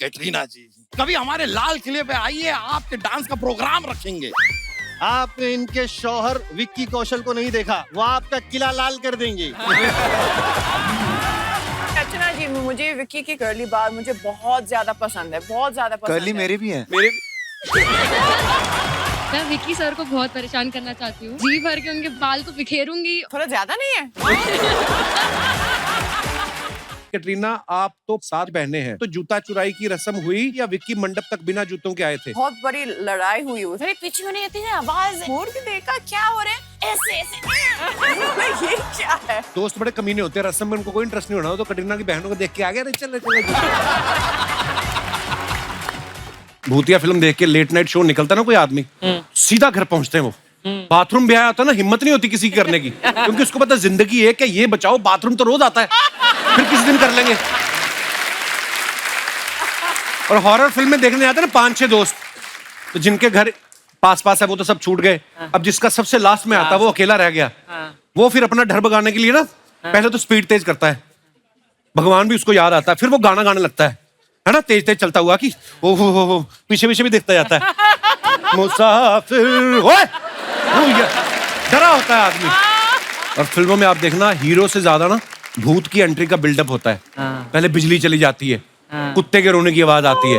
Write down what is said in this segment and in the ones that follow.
कैटरीना जी, कभी हमारे लाल किले पे आइए, आपके डांस का प्रोग्राम रखेंगे। आपने इनके शौहर विक्की कौशल को नहीं देखा, वो आपका किला लाल कर देंगे। अर्चना जी, मुझे विक्की की कर्ली बाल मुझे बहुत ज्यादा पसंद है, बहुत ज्यादा पसंद कर्ली है। मेरे भी हैं। मेरे मैं विक्की सर को बहुत परेशान करना चाहती हूँ। जी भर के उनके बाल को बिखेरूंगी। थोड़ा ज्यादा नहीं है? कैटरीना, आप तो 7 बहनें हैं, तो जूता चुराई की रस्म हुई या विक्की मंडप तक बिना जूतों के आए थे? बहुत बड़ी लड़ाई हुई उधर, पीछे में नहीं आती है आवाज, मोड़ के देखा क्या हो रहा है, ऐसे ऐसे। ये क्या है? दोस्त बड़े कमीने होते हैं, रस्म में उनको कोई इंटरेस्ट नहीं होना, तो कैटरीना की बहनों को देख के आ गया, चले चले। भूतिया फिल्म देख के लेट नाइट शो निकलता ना कोई आदमी, सीधा घर पहुंचते हैं वो। बाथरूम भी आया होता ना, हिम्मत नहीं होती किसी की करने की, क्योंकि उसको पता जिंदगी एक है, ये बचाओ, बाथरूम तो रोज आता है, फिर किसी दिन कर लेंगे। और हॉरर फिल्म में देखने आते हैं ना 5-6 दोस्त, तो जिनके घर पास पास है वो तो सब छूट गए, अब जिसका सबसे लास्ट में आता है वो अकेला रह गया, वो फिर अपना डर भगाने के लिए ना पहले तो स्पीड तेज करता है, भगवान भी उसको याद आता है, फिर वो गाना गाने लगता है ना, तेज तेज चलता हुआ कि ओ हो पीछे पीछे भी देखता जाता है। मुसाफिर ओए, डरा होता है आदमी। और फिल्मों में आप देखना, हीरो से ज्यादा ना भूत की एंट्री का बिल्डअप होता है। पहले बिजली चली जाती है, कुत्ते के रोने की आवाज आती है,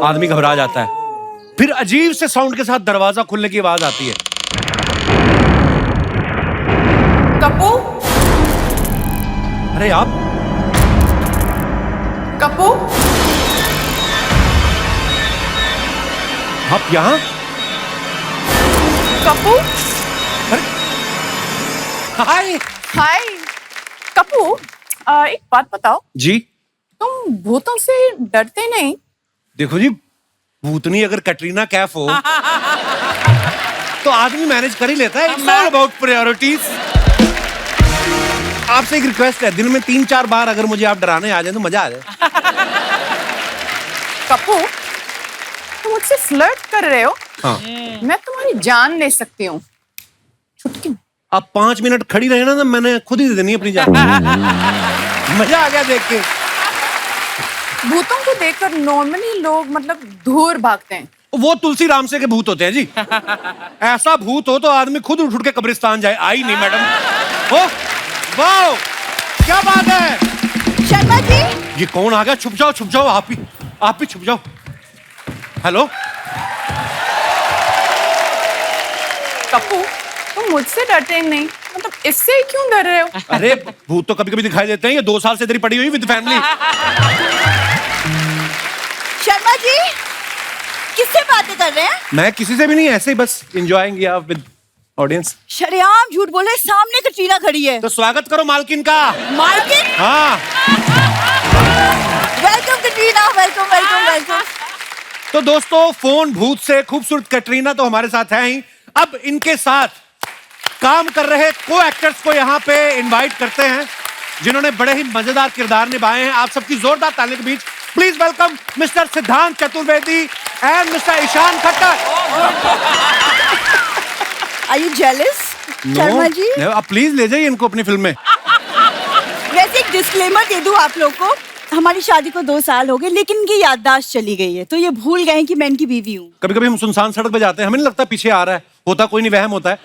आदमी घबरा जाता है, फिर अजीब से साउंड के साथ दरवाजा खुलने की आवाज आती है। कप्पू, अरे आप कप्पू, आप यहाँ? कप्पू, हाय। हाय। कप्पू, एक बात बताओ, जी तुम भूतों से डरते नहीं? देखो जी, भूतनी अगर कैटरीना कैफ हो तो आदमी मैनेज कर ही लेता है। It's all about priorities. आपसे एक रिक्वेस्ट है, दिन में 3-4 बार अगर मुझे आप डराने आ जाए तो मजा आ जाए। कप्पू, तुम मुझसे फ्लर्ट कर रहे हो? हाँ। मैं तुम्हारी जान ले सकती हूँ। छुटकी। आप 5 मिनट खड़ी रहे ना, तो मैंने खुद ही दे देनी अपनी जान। मजा आ गया देख के। भूतों को देखकर नॉर्मली लोग मतलब दूर भागते हैं। वो तुलसी राम से के भूत होते हैं जी। ऐसा भूत हो तो आदमी खुद उठ के कब्रिस्तान जाए। आई नहीं मैडम। ओ वाओ, क्या बात है। शर्मा जी, ये कौन आ गया? छुप जाओ, आप ही छुप जाओ। हेलो। कप्पू, तुम मुझसे डरते नहीं, मतलब इससे क्यों डर रहे हो? अरे भूत तो कभी कभी दिखाई देते हैं, ये 2 साल से इधर ही पड़ी हुई विद फैमिली। शर्मा जी, किससे बातें कर रहे हैं? मैं किसी से भी नहीं, ऐसे ही बस एंजॉयिंग या विद ऑडियंस। शरेआम झूठ बोले, सामने कटरीना खड़ी है। तो स्वागत करो मालकिन का। मालकिन, हाँ। Welcome Katrina, welcome welcome welcome. तो दोस्तों, फोन भूत से खूबसूरत कैटरीना तो हमारे साथ है ही, अब इनके साथ काम कर रहे को एक्टर्स को यहाँ पे इनवाइट करते हैं, जिन्होंने बड़े ही मजेदार किरदार निभाए हैं। आप सबकी जोरदार तालियों के बीच please welcome mister Siddhant Chaturvedi and mister Ishaan Khattar. Are you jealous Sharma ji? आप प्लीज ले जाइए इनको अपनी फिल्म में। वैसे एक डिस्क्लेमर दे दूं आप लोग को, हमारी शादी को 2 साल हो गए, लेकिन इनकी याददाश्त चली गई है, तो ये भूल गए हैं कि मैं इनकी बीवी हूँ। कभी कभी हम सुनसान सड़क पे जाते हैं, हमें नहीं लगता पीछे आ रहा है, होता कोई नहीं, वहम होता है।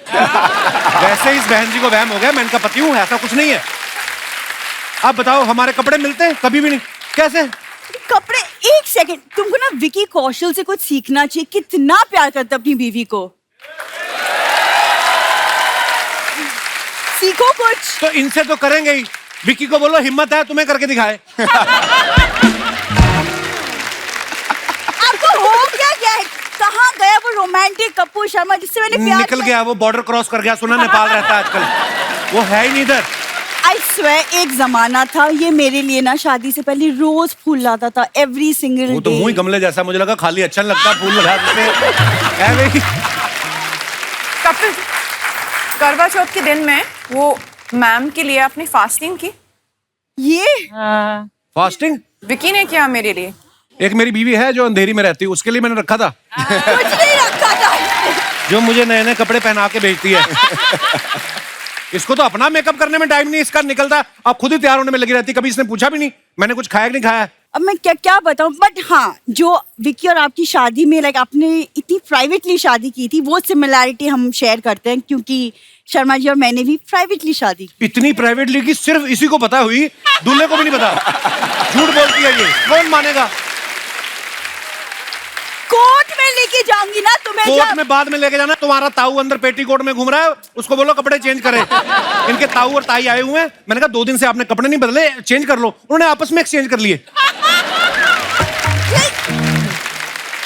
वैसे इस बहन जी को वहम हो गया, मैं इनका पति हूँ, ऐसा कुछ नहीं है। आप बताओ, हमारे कपड़े मिलते हैं? कभी भी नहीं। कैसे कपड़े? एक सेकंड, तुमको ना विकी कौशल से कुछ सीखना चाहिए, कितना प्यार करता अपनी बीवी को। सीखो कुछ। तो इनसे तो करेंगे ही। विक्की को बोलो हिम्मत है तुम्हें करके दिखाए। आपको हो क्या गया है? कहाँ गया वो रोमांटिक कपूर शर्मा जिससे मैंने प्यार निकल गया, वो बॉर्डर क्रॉस कर गया, सुना नेपाल रहता है आजकल, वो है ही नहीं इधर। I swear, एक जमाना था ये मेरे लिए ना शादी से पहले रोज फूल लाता था, एवरी सिंगल वो तो मुंह ही गमले जैसा, मुझे लगा खाली अच्छा नहीं लगता फूल लगा देते। कपिल, करवा चौथ के दिन में वो मैम के लिए अपनी फास्टिंग की। ये फास्टिंग विकी ने किया मेरे लिए। एक मेरी बीवी है जो अंधेरी में रहती है, उसके लिए मैंने रखा था। कुछ नहीं रखा था, जो मुझे नए नए कपड़े पहना के भेजती है। इसको तो अपना मेकअप करने में टाइम नहीं इसका निकलता, अब खुद ही तैयार होने में लगी रहती। कभी इसने पूछा भी नहीं मैंने कुछ खाया कि नहीं खाया। अब मैं क्या क्या बताऊं, बट हाँ, जो विक्की और आपकी शादी में लाइक आपने इतनी प्राइवेटली शादी की थी, वो सिमिलैरिटी हम शेयर करते हैं, क्योंकि शर्मा जी और मैंने भी प्राइवेटली शादी की। इतनी प्राइवेटली कि सिर्फ इसी को पता हुई, दूल्हे को भी नहीं पता। झूठ बोलती है ये, कौन मानेगा? कोर्ट में लेके जाऊंगी ना तुम्हें। कोर्ट में बाद में लेके जाना। तुम्हारा ताऊ अंदर पेटीकोट में घूम रहा है, उसको बोलो कपड़े चेंज करे। इनके ताऊ और ताई आए हुए हैं, मैंने कहा 2 दिन से आपने कपड़े नहीं बदले, चेंज कर लो। उन्होंने आपस में एक्सचेंज कर लिए।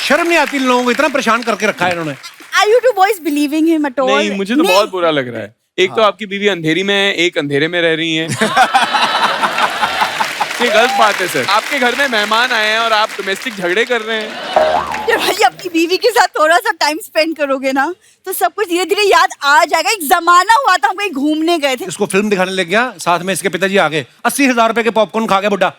शर्म नहीं आती इन लोगों को, इतना परेशान करके रखा है इन्होंने। Are you two boys believing him at all? नहीं, मुझे तो बहुत बुरा लग रहा है। एक तो आपकी बीवी अंधेरी में है, एक अंधेरे में रह रही है। ये गलत बात है सर। आपके घर में मेहमान आए हैं और आप डोमेस्टिक झगड़े कर रहे हैं। जब भाई अपनी बीवी के साथ थोड़ा सा टाइम स्पेंड करोगे ना, तो सब कुछ धीरे धीरे याद आ जाएगा। एक जमाना हुआ था, हम कहीं घूमने गए थे, इसको फिल्म दिखाने लग गया, साथ में इसके पिताजी आ गए। 80,000 रुपए के पॉपकॉर्न खा गया बुड्ढा।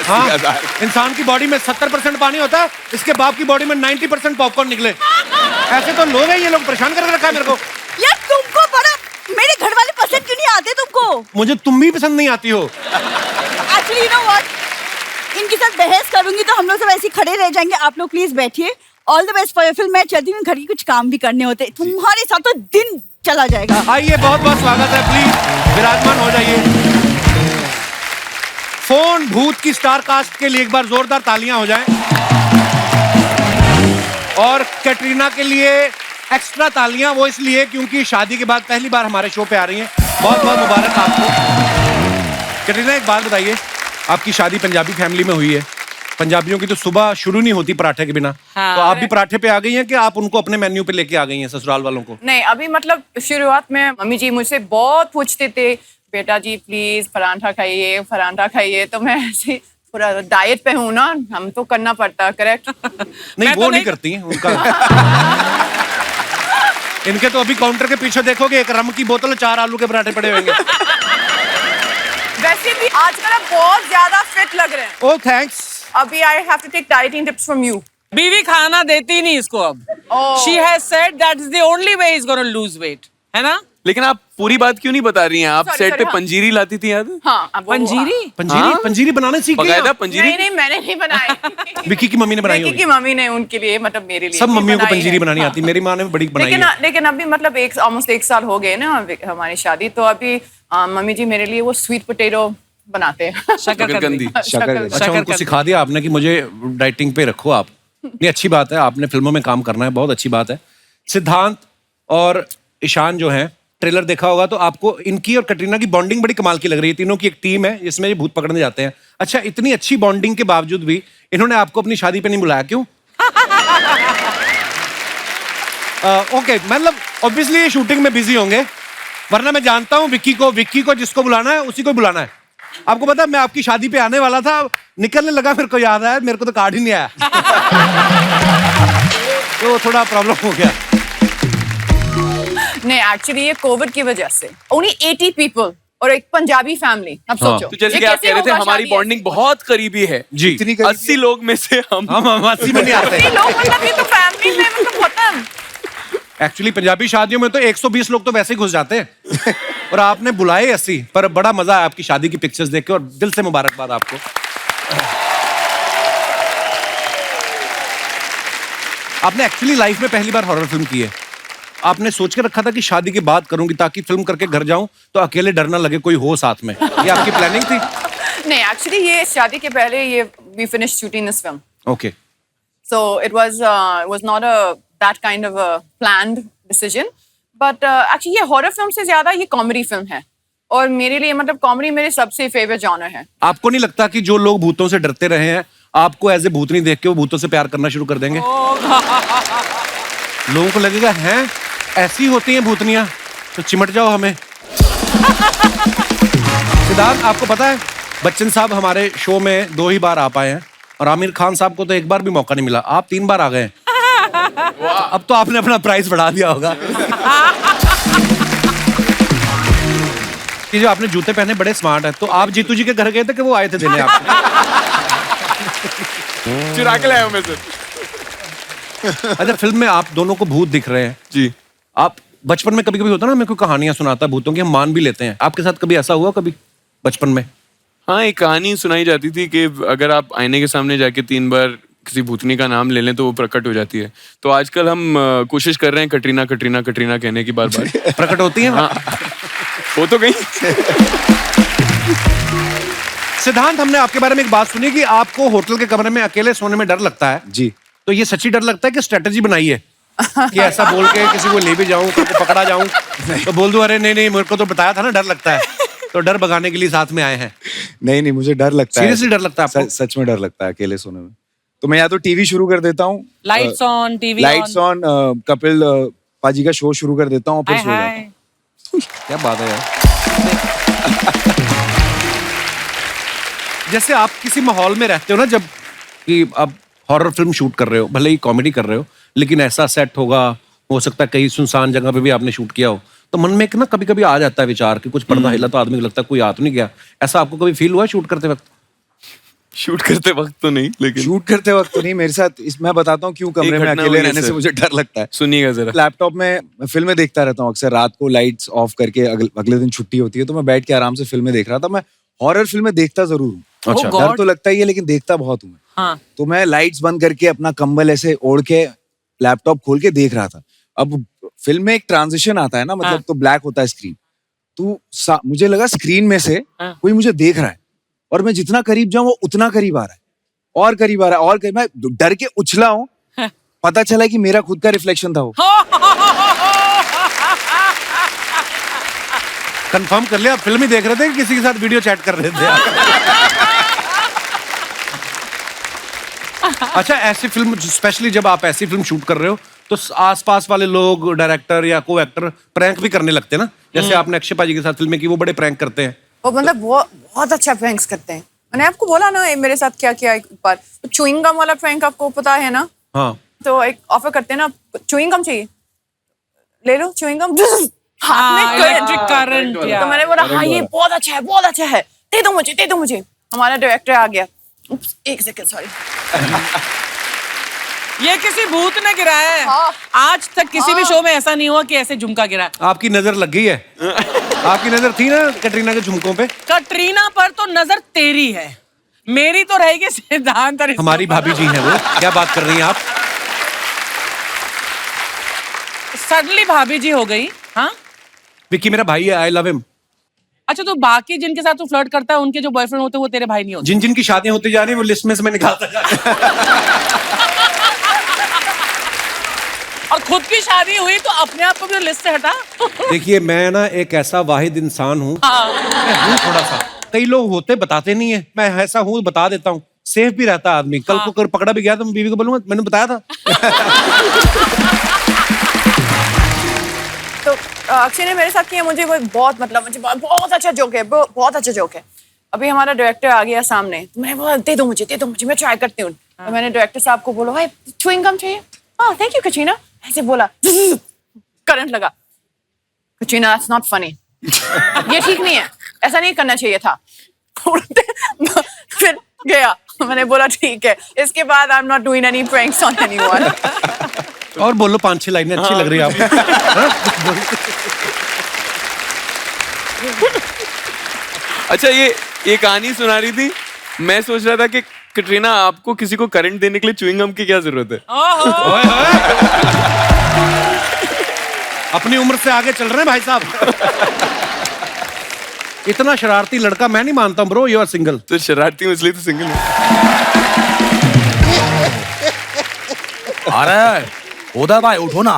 हाँ, इंसान की बॉडी में 70% पानी होता है, इसके बाप की बॉडी में 90% पॉपकॉर्न निकले। ऐसे तो लोग हैं ये लोग, परेशान करके रखा है मेरे को। यार तुमको बड़ा, मेरे घर वाले पसंद क्यों नहीं आते तुमको? मुझे तुम भी पसंद नहीं आती हो। एक्चुअली यू नो व्हाट, इनके साथ बहस करूंगी तो हम लोग सब ऐसे खड़े रह जाएंगे। आप लोग प्लीज बैठिए। All the best for your film. मैं चलती हूँ, घर के कुछ काम भी करने होते, तुम्हारे साथ तो दिन चला जाएगा। आइए, बहुत बहुत स्वागत है, प्लीज विराजमान हो जाइए। फोन भूत की स्टार कास्ट के लिए एक बार जोरदार तालियां हो जाएं। और कैटरीना के लिए एक्स्ट्रा तालियां, वो इसलिए क्योंकि शादी के बाद पहली बार हमारे शो पे आ रही हैं। बहुत बहुत मुबारक आपको। कैटरीना, एक बात बताइए, आपकी शादी पंजाबी फैमिली में हुई है। पंजाबियों की तो सुबह शुरू नहीं होती पराठे के बिना। हाँ, तो आप भी पराठे पे आ गई हैं कि आप उनको अपने मेन्यू पे लेके आ गई हैं ससुराल वालों को? नहीं, अभी मतलब शुरुआत में मम्मी जी मुझसे बहुत पूछते थे, बेटा जी प्लीज पराठा खाइए, पराठा खाइए। तो मैं ऐसे पूरा डाइट पे हूँ ना, हम तो करना पड़ता, करेक्ट? नहीं, वो नहीं करती हैं उनका। इनके तो अभी काउंटर के पीछे देखोगे, एक रम की बोतल, 4 आलू के पराठे पड़े होंगे। वैसे भी आजकल आप बहुत ज्यादा फिट लग रहे हैं। Oh thanks. अभी I have to take dieting tips from you. बीवी खाना देती नहीं इसको अब। She has said that is the only way he's going to lose weight, है ना? लेकिन आप पूरी बात क्यों नहीं बता रही हैं? आप Sorry, सेट पे हाँ। पंजीरी लाती थी, याद है? हाँ, अब वो- पंजीरी? पंजीरी? हाँ? पंजीरी बनाने सीख गई बकायदा आप? पंजीरी? नहीं, मैंने नहीं बनाई। विक्की की मम्मी ने बनाई विक्की होगी। की मम्मी ने उनके लिए, मतलब मेरे लिए सब भी मम्मियों को बनाई पंजीरी है। बनानी हाँ। आती, मेरी माँ ने भी बड़ी बनाई है। लेकिन अभी मतलब ऑलमोस्ट 1 साल हो गए ना हमारी शादी, तो अभी मम्मी जी मेरे लिए वो स्वीट पोटैटो बनाते हैं। शकरकंदी। अच्छा, उनको सिखा दिया आपने कि मुझे डाइटिंग पे रखो आप। ये अच्छी बात है, आपने फिल्मों में काम करना है, बहुत अच्छी बात है। सिद्धांत और ईशान जो हैं, ट्रेलर देखा होगा तो आपको इनकी और कटरीना की बॉन्डिंग बड़ी कमाल की लग रही है। तीनों की एक टीम है जिसमें ये भूत पकड़ने जाते हैं। अच्छा, इतनी अच्छी बॉन्डिंग के बावजूद भी इन्होंने आपको अपनी शादी पे नहीं बुलाया, क्यों? ओके, मतलब ऑब्वियसली ये शूटिंग में बिजी होंगे, वरना मैं जानता हूँ विक्की को जिसको बुलाना है उसी को बुलाना है। आपको पता है, मैं आपकी शादी पे आने वाला था, निकलने लगा, मेरे को याद आया, मेरे को तो कार्ड ही नहीं आया। तो थोड़ा प्रॉब्लम हो गया। नहीं, एक्चुअली ये कोविड की वजह से ओनली 80 पीपल और एक पंजाबी फैमिली। अब सोचो, तो जैसे ये कि आप कैसे कह रहे थे, होगा हमारी शादी बॉन्डिंग बहुत करीबी है जी। 80 लोग में से हम 80 में नहीं आते। ऐसे? लोग मतलब ये तो फैमिली में मतलब खत्म। एक्चुअली पंजाबी शादियों में तो 120 लोग तो वैसे ही घुस जाते हैं, और आपने बुलाए 80। पर बड़ा मजा आया आपकी शादी की पिक्चर्स देख के, और दिल से मुबारकबाद आपको। आपने एक्चुअली लाइफ में पहली बार हॉरर फिल्म की है। आपने सोच के रखा था कि शादी के बाद करूंगी ताकि फिल्म करके घर जाऊं तो अकेले डर ना लगे, कोई हो साथ में। ये आपकी प्लानिंग थी? नहीं, एक्चुअली ये शादी के पहले ये we finish shooting this film, okay. so it was not that kind of a planned decision, but actually ये हॉरर फिल्म से ज्यादा ये कॉमेडी फिल्म है, और मेरे लिए मतलब कॉमेडी मेरे सबसे फेवरेट जॉनर है। आपको नहीं लगता कि जो लोग भूतों से डरते रहे हैं, आपको एज ए भूतनी देख के वो भूतों से प्यार करना शुरू कर देंगे? लोगों को लगेगा हैं ऐसी होती हैं भूतनियां, तो चिमट जाओ हमें। सिद्धार्थ, आपको पता है बच्चन साहब हमारे शो में 2 ही बार आ पाए हैं, और आमिर खान साहब को तो 1 बार भी मौका नहीं मिला। आप 3 बार आ गए हैं। अब तो आपने अपना प्राइस बढ़ा दिया होगा। कि जो आपने जूते पहने बड़े स्मार्ट है, तो आप जीतू जी के घर गए थे कि वो आए थे देने आपको? चुरा के लाया हूं मैं सर। अच्छा, फिल्म में आप दोनों को भूत दिख रहे हैं जी। आप बचपन में कभी कभी होता ना, मैं कोई कहानियां सुनाता भूतों की, हम मान भी लेते हैं। आपके साथ कभी ऐसा हुआ, कभी बचपन में? हाँ, एक कहानी सुनाई जाती थी कि अगर आप आईने के सामने जाके 3 बार किसी भूतनी का नाम ले लें तो वो प्रकट हो जाती है। तो आजकल हम कोशिश कर रहे हैं कटरीना कटरीना कटरीना कहने की बार बार। प्रकट होती है। हाँ, वो तो गई। सिद्धांत, हमने आपके बारे में एक बात सुनी कि आपको होटल के कमरे में अकेले सोने में डर लगता है। जी। तो ये सच्ची डर लगता है कि स्ट्रेटेजी बनाई है कि ऐसा बोल के किसी को ले भी जाऊं, किसी को पकड़ा जाऊं तो बोल दूं अरे नहीं नहीं मेरे को तो बताया था ना डर लगता है, तो डर भगाने के लिए साथ में आए हैं। नहीं, मुझे डर लगता है। सीरियसली डर लगता है आपको? सच में डर लगता है अकेले सोने में। तो मैं या तो टीवी शुरू कर देता हूँ, lights on, TV lights on, Kapil पाजी का शो शुरू कर देता हूँ, फिर सो जाता हूँ। क्या बात है यार। जैसे आप किसी माहौल में रहते हो ना, जब कि आप हॉरर फिल्म शूट कर रहे हो, भले ही कॉमेडी कर रहे हो, लेकिन ऐसा सेट होगा, हो सकता है कहीं सुनसान जगह पे भी आपने शूट किया हो, तो मन में एक ना कभी कभी आ जाता है विचार कि कुछ पर्दा हिला तो आदमी को लगता है कोई आ तो नहीं गया। ऐसा आपको कभी फील हुआ शूट करते वक्त? शूट करते वक्त तो नहीं, लेकिन शूट करते वक्त तो नहीं। मेरे साथ मैं बताता हूँ क्यों कमरे में अकेले रहने से मुझे डर लगता है। सुनिएगा जरा। लैपटॉप में फिल्में देखता रहता हूँ अक्सर, रात को लाइट्स ऑफ करके, अगले दिन छुट्टी होती है तो मैं बैठ के आराम से फिल्में देख रहा था। मैं हॉरर फिल्में देखता जरूर हूँ, अच्छा। डर तो लगता ही है लेकिन देखता बहुत हूँ मैं। हाँ। तो मैं लाइट्स बंद करके अपना कंबल ऐसे ओढ़ के लैपटॉप खोल के देख रहा था। अब फिल्म में एक ट्रांजिशन आता है ना, मतलब तो ब्लैक होता है स्क्रीन, तो मुझे लगा स्क्रीन में से कोई मुझे देख रहा है और मैं जितना करीब जाऊं वो उतना करीब आ रहा है और करीब आ रहा है और करीब। मैं डर के उछला हूं, पता चला कि मेरा खुद का रिफ्लेक्शन था वो। कंफर्म कर लिया आप फिल्म ही देख रहे थे कि किसी के साथ वीडियो चैट कर रहे थे आप? अच्छा, ऐसी फिल्म स्पेशली जब आप ऐसी फिल्म शूट कर रहे हो तो आसपास वाले लोग, डायरेक्टर या को एक्टर प्रैंक भी करने लगते हैं ना, जैसे आपने अक्षय पाजी के साथ फिल्में की, वो बड़े प्रैंक करते हैं। वो मतलब बहुत अच्छा प्रैंक्स करते हैं। मैंने आपको बोला ना मेरे साथ क्या किया एक बार, चुइंग गम वाला प्रैंक आपको पता है ना? हाँ। तो एक ऑफर करते हैं ना, चुइंग गम चाहिए, ले लो चुइंग गम। Electric current. तो मैंने बोला हाँ ये बहुत अच्छा है, बहुत अच्छा है, दे दो मुझे, दे दो मुझे। हमारा डायरेक्टर आ गया, एक सेकंड सॉरी, ये किसी भूत ने गिराया है। हाँ। आज तक किसी भी शो में ऐसा नहीं हुआ कि ऐसे झुमका गिरा। आपकी नजर लग गई है। आपकी नजर थी ना कटरीना के झुमकों पे। कटरीना पर तो नजर तेरी है, मेरी तो रहेगी सिद्धांत। हमारी भाभी जी हैं वो। क्या बात कर रही हैं आप? सडनली भाभी जी हो गई। हाँ, विक्की मेरा भाई है, आई लव हिम। अच्छा, तो बाकी जिनके साथ तू फ्लर्ट करता है उनके जो बॉयफ्रेंड होते हैं वो तेरे भाई नहीं होते? जिन जिन की शादियां होती जा रही है वो लिस्ट में से मैं निकालता जा रहा हूं। और खुद की शादी हुई तो अपने आप को भी लिस्ट से हटा। देखिए, मैं ना एक ऐसा वाहिद इंसान हूँ, मैं हूँ थोड़ा सा, कई लोग होते बताते नहीं है, मैं ऐसा हूँ बता देता हूँ, सेफ भी रहता है आदमी। कल को अगर पकड़ा भी गया तो मैं बीवी को बोलूंगा मैंने बताया था। तो अक्षय ने मेरे साथ किया, मुझे वो बहुत मतलब मुझे बहुत अच्छा जोक है, बहुत अच्छा जोक है। अभी हमारा डायरेक्टर आ गया सामने, तो मैंने बोला दे दो मुझे, मैं ट्राई करती हूँ। तो मैंने डायरेक्टर साहब को बोला भाई च्युइंग गम चाहिए? हाँ थैंक यू कटरीना। ऐसे बोला, करंट लगा। कटरीना दैट्स नॉट फनी, ये ठीक नहीं है, ऐसा नहीं करना चाहिए था। फिर गया, मैंने बोला ठीक है, इसके बाद I am not doing any pranks on anyone. और बोलो 5-6 लाइनें अच्छी लग रही है आपको। अच्छा, ये कहानी सुना रही थी, मैं सोच रहा था कि कटरीना आपको किसी को करंट देने के लिए च्युइंग गम की क्या जरूरत है? अपनी उम्र से आगे चल रहे हैं भाई साहब। इतना शरारती लड़का मैं नहीं मानता ब्रो, यू आर सिंगल। तो शरारती हूँ इसलिए तो सिंगल हूँ। अरे उदय भाई उठो ना।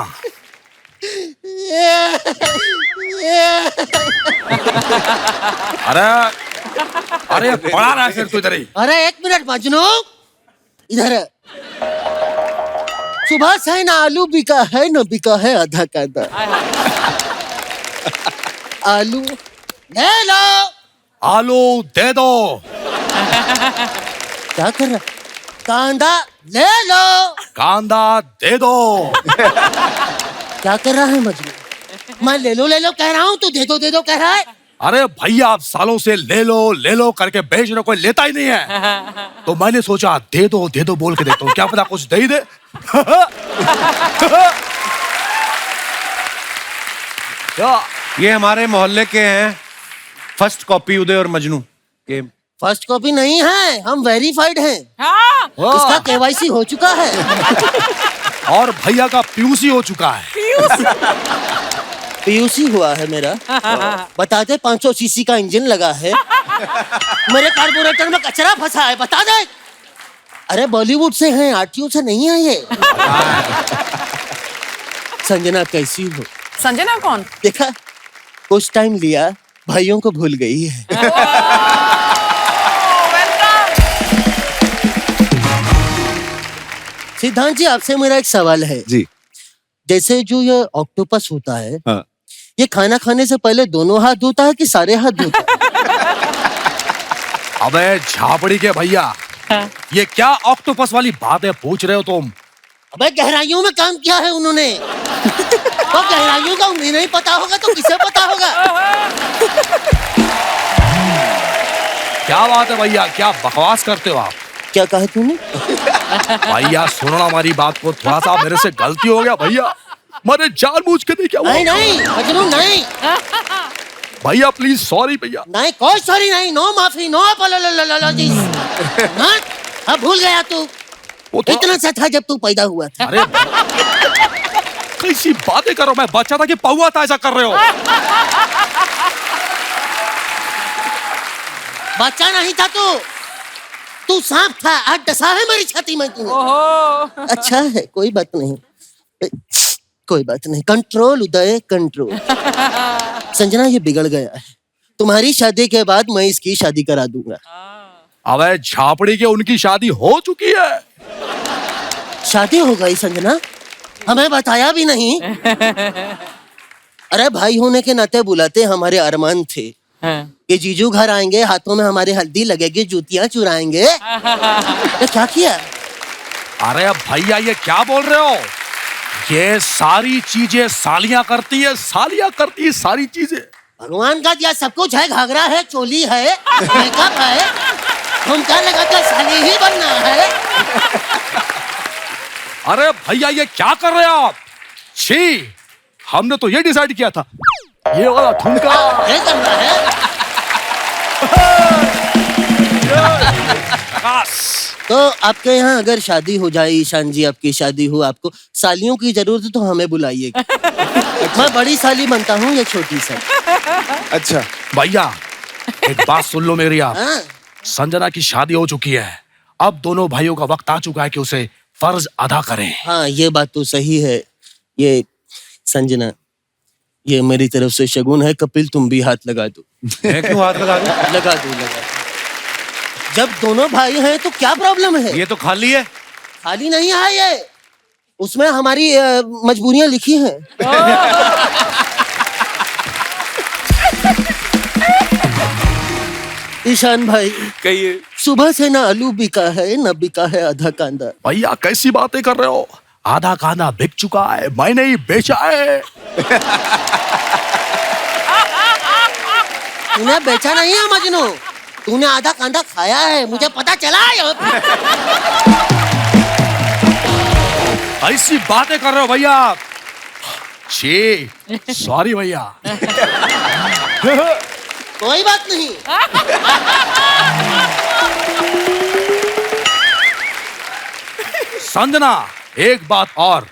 अरे पड़ा रहा है फिर तू इधर ही। अरे एक मिनट मजनू, इधर है। सुबह से ना आलू बिका है ना बिका है आधा कांदा। आलू ले लो। आलू दे दो। क्या कर रहा? कांदा ले लो। कांदा दे दो। क्या कर रहा है मजनू? मैं ले लो कह रहा हूँ, तू दे दो कह रहा है। अरे भैया, आप सालों से ले लो करके बेच रहे, कोई लेता ही नहीं है। तो मैंने सोचा दे दो बोल के देखता हूँ, क्या पता कुछ दे ही दे। ये हमारे मोहल्ले के हैं फर्स्ट कॉपी उदय और मजनू के फर्स्ट कॉपी नहीं है, हम वेरीफाइड हैं। हाँ इसका केवाईसी हो चुका है। और भैया का पीयूसी हो चुका है। पीयूसी हुआ है मेरा। बता दे 500 सीसी का इंजन लगा है। मेरे कार्बोरेटर में कचरा फंसा है, बता दे। अरे बॉलीवुड से हैं, आरटीओ से नहीं है ये। संजना कैसी हो? संजना कौन? देखा, कुछ टाइम लिया, भाइयों को भूल गई है। सिद्धांत जी, आपसे मेरा एक सवाल है जी। जैसे जो ये ऑक्टोपस होता है, हाँ। ये खाना खाने से पहले दोनों हाथ धोता है कि सारे हाथ धोता है? अबे झापड़ी के भैया, ये क्या ऑक्टोपस वाली बातें पूछ रहे हो तुम? अबे गहराइयों में काम किया है उन्होंने। तो गहराइयों का उन्हें नहीं पता होगा तो किसे पता होगा? क्या बात है भैया, क्या बकवास करते हो आप? क्या कहा तूने? भैया सुनो ना हमारी बात को, थोड़ा सा मेरे से गलती हो गया भैया, मैंने जानबूझ के नहीं किया। नहीं नहीं मजनू, नहीं भैया प्लीज, सॉरी भैया। नहीं, कोई सॉरी नहीं, नो माफी, नो अपॉलॉजीज। अब भूल गया तू? वो तो- इतना सा था जब तू पैदा हुआ था। अरे कैसी बातें करो, मैं बच्चा था कि पौआ था, ऐसा कर रहे हो? बच्चा नहीं था तू सांप था, आज डसा है मेरी छाती में तू। अच्छा है, कोई बात नहीं, कोई बात नहीं। कंट्रोल उदय, कंट्रोल। संजना, ये बिगड़ गया है। तुम्हारी शादी के बाद मैं इसकी शादी करा दूंगा। अबे झापड़ी के उनकी शादी हो चुकी है। शादी हो गई संजना? हमें बताया भी नहीं। अरे भाई होने के नाते बुलाते हमारे अरमान थे कि जीजू घर आएंगे, हाथों में हमारे हल्दी लगेगी, जूतियां चुराएंगे। तो क्या किया? अरे भैया ये क्या बोल रहे हो? ये सारी चीजें सालियां करती है, सालियां करती है सारी चीजें। भगवान का दिया सब कुछ है, घाघरा है, चोली है, मेकअप है, झुमका लगाकर साली ही बनना है। अरे भैया ये क्या कर रहे हो आप? छी, हमने तो ये डिसाइड किया था, ये वाला ठुमका ये करना है। तो आपके यहाँ अगर शादी हो जाए, ईशान जी आपकी शादी हो, आपको सालियों की जरूरत है तो हमें बुलाइएगा। मैं बड़ी साली बनता हूँ, ये छोटी सा। अच्छा भैया एक बात सुन लो मेरी आप। हाँ? संजना की शादी हो चुकी है, अब दोनों भाइयों का वक्त आ चुका है कि उसे फर्ज अदा करें। हाँ, ये बात तो सही है। ये संजना, ये मेरी तरफ से शगुन है। कपिल, तुम भी हाथ लगा दो। मैं क्यों हाथ लगा दूं? लगा दो, लगा दो। जब दोनों भाई हैं तो क्या प्रॉब्लम है? ये तो खाली है। खाली नहीं है ये, उसमें हमारी मजबूरियां लिखी हैं। ईशान भाई, कहिए। सुबह से ना आलू बिका है, ना बिका है आधा कांदा। भैया कैसी बातें कर रहे हो? आधा कांदा बिक चुका है, मैंने ही बेचा है। तूने बेचा नहीं है मजनू, तूने आधा कांदा खाया है, मुझे पता चला है। ऐसी बातें कर रहे हो भैया? छी, सॉरी भैया। कोई बात नहीं। संजना, एक बात और,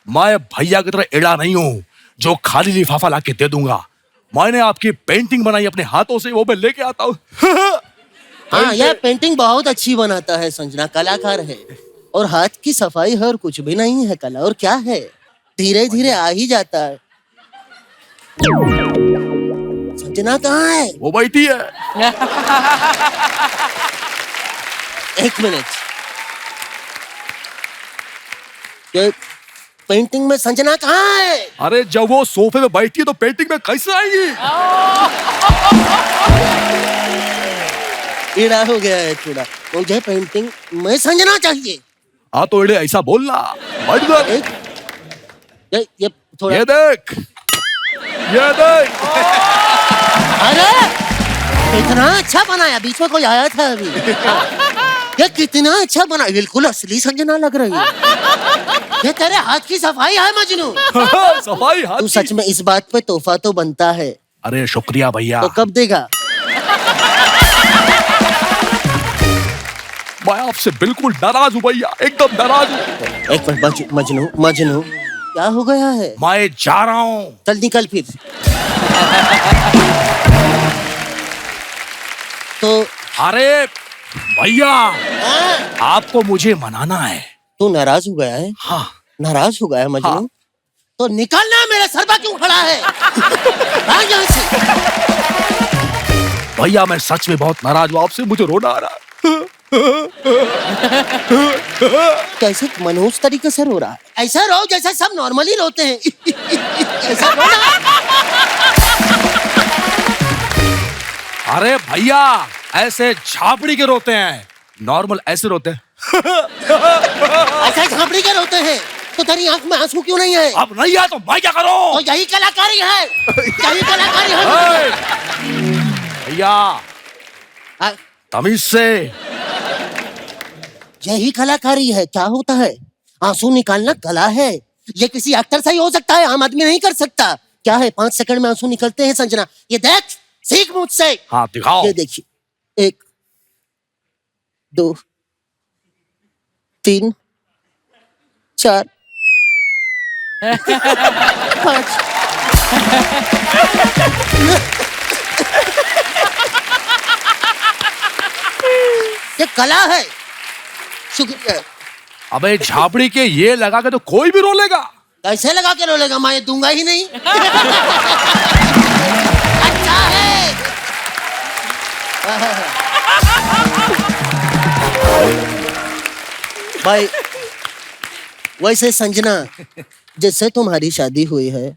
मैं भैया की तरह एड़ा नहीं हूँ जो खाली लिफाफा लाके दे दूंगा। मैंने आपकी पेंटिंग बनाई अपने हाथों से, वो मैं लेके आता हूँ। हाँ, यह पेंटिंग बहुत अच्छी बनाता है संजना, कलाकार है। और हाथ की सफाई है और कुछ भी नहीं है कला, और क्या है, धीरे धीरे आ ही जाता है। संजना कहाँ है? वो बैठी है। एक मिनट, ये पेंटिंग में संजना कहाँ है? अरे जब वो सोफे में बैठी है तो पेंटिंग में कैसे आएगी? कीड़ा हो गया है थोड़ा, मुझे पेंटिंग में संजना चाहिए। हाँ तो एड़े ऐसा बोलना। बैठ गए। ये थोड़ा, ये देख, ये देख। अरे कितना अच्छा बनाया, बीच में कोई आया था अभी। ये कितना अच्छा बना, बिल्कुल असली संजना लग रही है। ये तेरे हाथ की सफाई है मजनू। सफाई हाथ तू की। सच में इस बात पे तोहफा तो बनता है। अरे शुक्रिया भैया। तो कब देगा? मैं आपसे बिल्कुल नाराज हूँ भैया, एकदम नाराज हूँ। एक मिनट मजनू मजनू क्या हो गया है? मैं जा रहा हूँ। चल निकल फिर। तो अरे भैया, हाँ? आपको मुझे मनाना है। तू नाराज हो गया है? हाँ। नाराज हो गया है मजनू? हाँ। तो निकलना, मेरे सर पर क्यों खड़ा है? भाग यहाँ से। भैया मैं सच में बहुत नाराज हूँ आपसे, मुझे रोना आ रहा है। कैसे मनहूस तरीके से रो रहा है? ऐसा रो जैसा सब नॉर्मली रोते हैं। ऐसा रो ना। अरे भैया, ऐसे झापड़ी के रोते हैं, नॉर्मल ऐसे रोते हैं। ऐसा झापड़ी के रोते हैं? तो तेरी आंख में आंसू क्यों नहीं है? अब नहीं है तो मैं क्या करूं? तो यही कलाकारी है, यही कलाकारी है। भैया हाँ, तमीज से। यही कलाकारी है। क्या होता है? आंसू निकालना कला है। ये किसी एक्टर से ही हो सकता है, आम आदमी नहीं कर सकता। क्या है, 5 सेकंड में आंसू निकलते हैं संजना। ये देख, सीख मुझसे। हाँ दिखाओ। ये देखिए, 1 2 3 4 5। ये कला है। शुक्रिया। अबे झापड़ी के ये लगा के तो कोई भी रो लेगा। कैसे लगा के रोलेगा? मैं ये दूंगा ही नहीं। अच्छा है। भाई वैसे संजना, जिससे तुम्हारी शादी हुई है,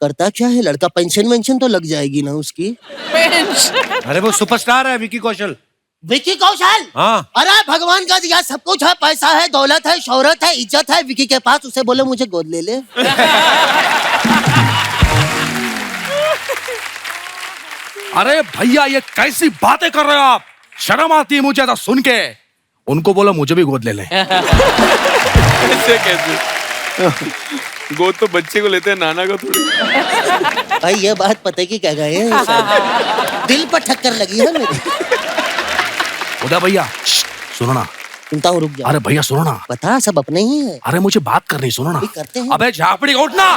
करता क्या है लड़का? पेंशन वेंशन तो लग जाएगी ना उसकी? अरे वो सुपरस्टार है विकी कौशल। विकी कौशल? हाँ। अरे भगवान का दिया सब कुछ है, पैसा है, दौलत है, शोहरत है, इज्जत है विकी के पास। उसे बोले मुझे गोद ले ले। अरे भैया ये कैसी बातें कर रहे हो आप? शर्म आती है मुझे ऐसा सुन के। उनको बोलो मुझे भी गोद ले लें। कैसे? गोद तो बच्चे को लेते हैं, नाना को थोड़ी। भाई ये बात पता की क्या गए हैं? दिल पर ठक्कर लगी है मेरी। उदय भैया सुनो ना। सुनता हूँ, रुक जा। अरे भैया सुनो ना। बता, सब अपने ही है। अरे मुझे बात करनी, सुनो ना। करते हैं। अबे झापड़ी उठना।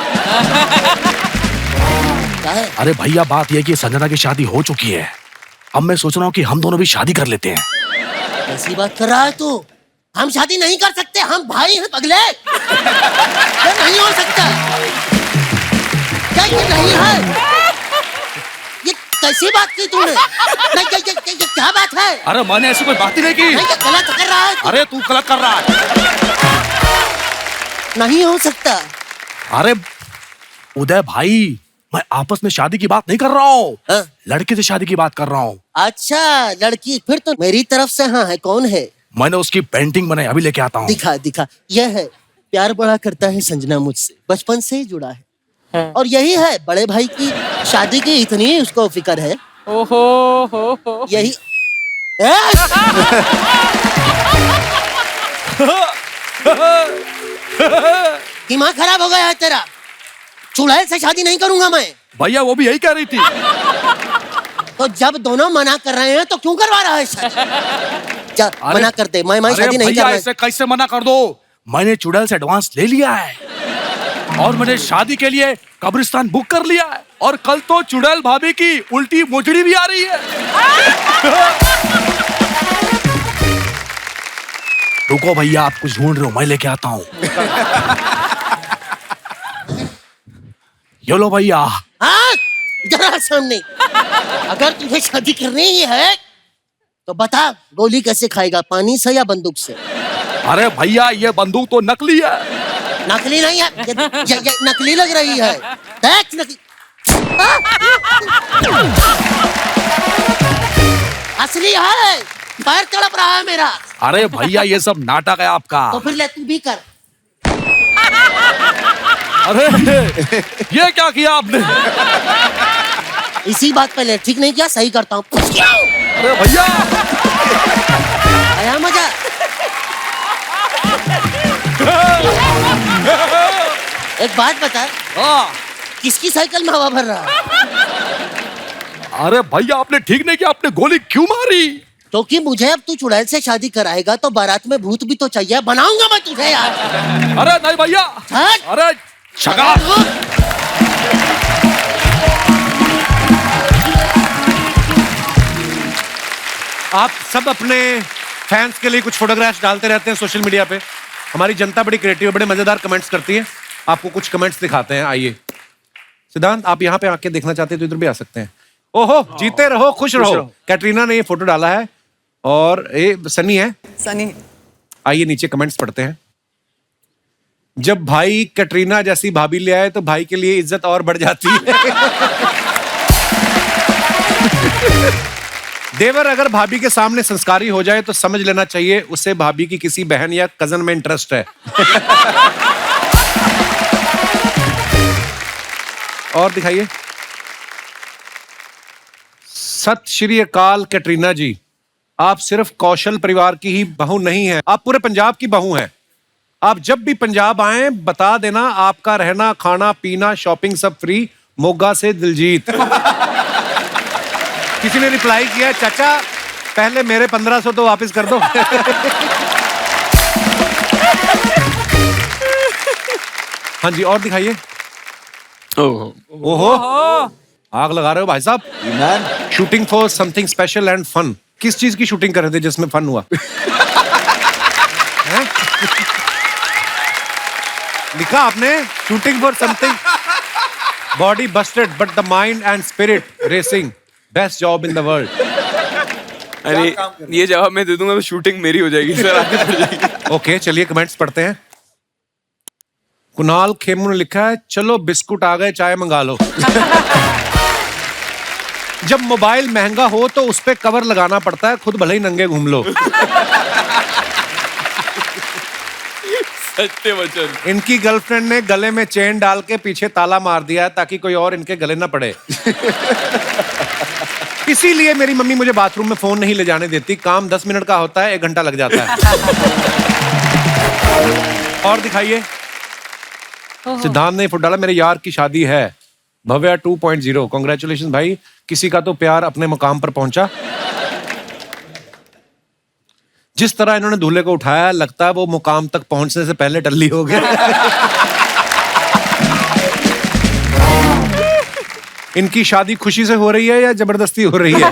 क्या है? अरे भैया बात यह कि संजना की शादी हो चुकी है। अब मैं सोच रहा हूँ कि हम दोनों भी शादी कर लेते हैं। ऐसी बात कर रहा है तू? हम शादी नहीं कर सकते, हम भाई हैं पगले। ये नहीं हो सकता। क्या ये नहीं है? ये कैसी बात की तूने? नहीं, ये क्या बात है? अरे मैंने ऐसी कोई बात ही नहीं की। नहीं, ये गलत कर रहा है। अरे तू गलत कर रहा है। नहीं हो सकता। अरे उदय भाई, मैं आपस में शादी की बात नहीं कर रहा हूँ। हाँ? लड़के से शादी की बात कर रहा हूँ। अच्छा लड़की, फिर तो मेरी तरफ से हाँ है। कौन है? मैंने उसकी पेंटिंग बनाई, अभी लेके आता हूँ। दिखा दिखा। यह है, प्यार बड़ा करता है संजना मुझसे, बचपन से ही जुड़ा है। और यही है, बड़े भाई की शादी की इतनी उसको फिक्र है। ओहो हो। यही दिमाग खराब हो गया है तेरा। चुड़ैल से शादी नहीं करूंगा मैं। भैया वो भी यही कह रही थी। तो जब दोनों मना कर रहे हैं तो क्यों करवा रहा है शादी? जा मना कर दे। मैं शादी नहीं भैया करना। ऐसे कैसे मना कर दो? मैंने चुड़ैल से एडवांस ले लिया है और मैंने शादी के लिए कब्रिस्तान बुक कर लिया है। और कल तो चुड़ैल भाभी की उल्टी मोचड़ी भी आ रही है। रुको भैया, आप कुछ ढूंढ रहे हो, मैं लेके आता हूँ। ये लो भैया। हाँ, जरा सामने। अगर तुझे शादी करनी ही है तो बता, गोली कैसे खाएगा, पानी से या बंदूक से? अरे भैया ये बंदूक तो नकली है। नकली नहीं है, ये नकली लग रही है। देख नकली। असली है। पैर तड़प रहा है मेरा। अरे भैया ये सब नाटक है आपका। तो फिर ले तू भी कर। अरे ये क्या किया आपने? इसी बात पे ले। ठीक नहीं किया, सही करता हूँ। अरे भैया आया मजा? एक बात बता, हाँ। किसकी साइकिल में हवा भर रहा है? अरे भैया आपने ठीक नहीं किया, आपने गोली क्यों मारी? क्योंकि मुझे अब तू चुड़ैल से शादी कराएगा तो बारात में भूत भी तो चाहिए, बनाऊंगा मैं तुझे यार। अरे नहीं भैया, हट। अरे शगा। आप सब अपने फैंस के लिए कुछ फोटोग्राफ्स डालते रहते हैं सोशल मीडिया पे। हमारी जनता बड़ी क्रिएटिव है, बड़े मजेदार कमेंट्स करती है। आपको कुछ कमेंट्स दिखाते हैं, आइए। सिद्धांत, आप यहाँ पे आके देखना चाहते हैं तो इधर भी आ सकते हैं। ओहो, जीते रहो, खुश रहो। कैटरीना ने ये फोटो डाला है और ये सनी है। सनी। आइए नीचे कमेंट्स पढ़ते हैं। जब भाई कैटरीना जैसी भाभी ले आए तो भाई के लिए इज्जत और बढ़ जाती है। देवर अगर भाभी के सामने संस्कारी हो जाए तो समझ लेना चाहिए उसे भाभी की किसी बहन या कजन में इंटरेस्ट है। और दिखाइए। सत श्री अकाल कैटरीना जी, आप सिर्फ कौशल परिवार की ही बहू नहीं है, आप पूरे पंजाब की बहू हैं। आप जब भी पंजाब आए बता देना, आपका रहना खाना पीना शॉपिंग सब फ्री, मोगा से दिलजीत। किसी ने रिप्लाई किया, चाचा पहले मेरे 1500 तो वापस कर दो। हाँ जी, और दिखाइए। ओहो, आग लगा रहे हो भाई साहब। Shooting for something special and fun. किस चीज की शूटिंग कर रहे थे जिसमें फन हुआ? लिखा आपने, shooting for something, body Busted but the mind and spirit racing, best job in the world. अरे ये जवाब मैं दे दूंगा तो शूटिंग मेरी हो जाएगी सर, आगे बढ़ जाएगी। ओके, चलिए कमेंट्स पढ़ते हैं। कुणाल खेमू ने लिखा है, चलो बिस्कुट आ गए, चाय मंगा लो। जब मोबाइल महंगा हो तो उस पे कवर लगाना पड़ता है, खुद भले ही नंगे घूम लो। सत्य वचन। इनकी गर्लफ्रेंड ने गले में चेन डाल के पीछे ताला मार दिया है ताकि कोई और इनके गले ना पड़े। इसीलिए मेरी मम्मी मुझे बाथरूम में फोन नहीं ले जाने देती। काम 10 मिनट का होता है, 1 घंटा लग जाता है। और दिखाइए। सिद्धांत ने फोटो डाला, मेरे यार की शादी है, भव्या 2.0। कांग्रेचुलेशन भाई, किसी का तो प्यार अपने मुकाम पर पहुंचा। जिस तरह इन्होंने दूल्हे को उठाया, लगता है वो मुकाम तक पहुंचने से पहले टल्ली हो गया। इनकी शादी खुशी से हो रही है या जबरदस्ती हो रही है?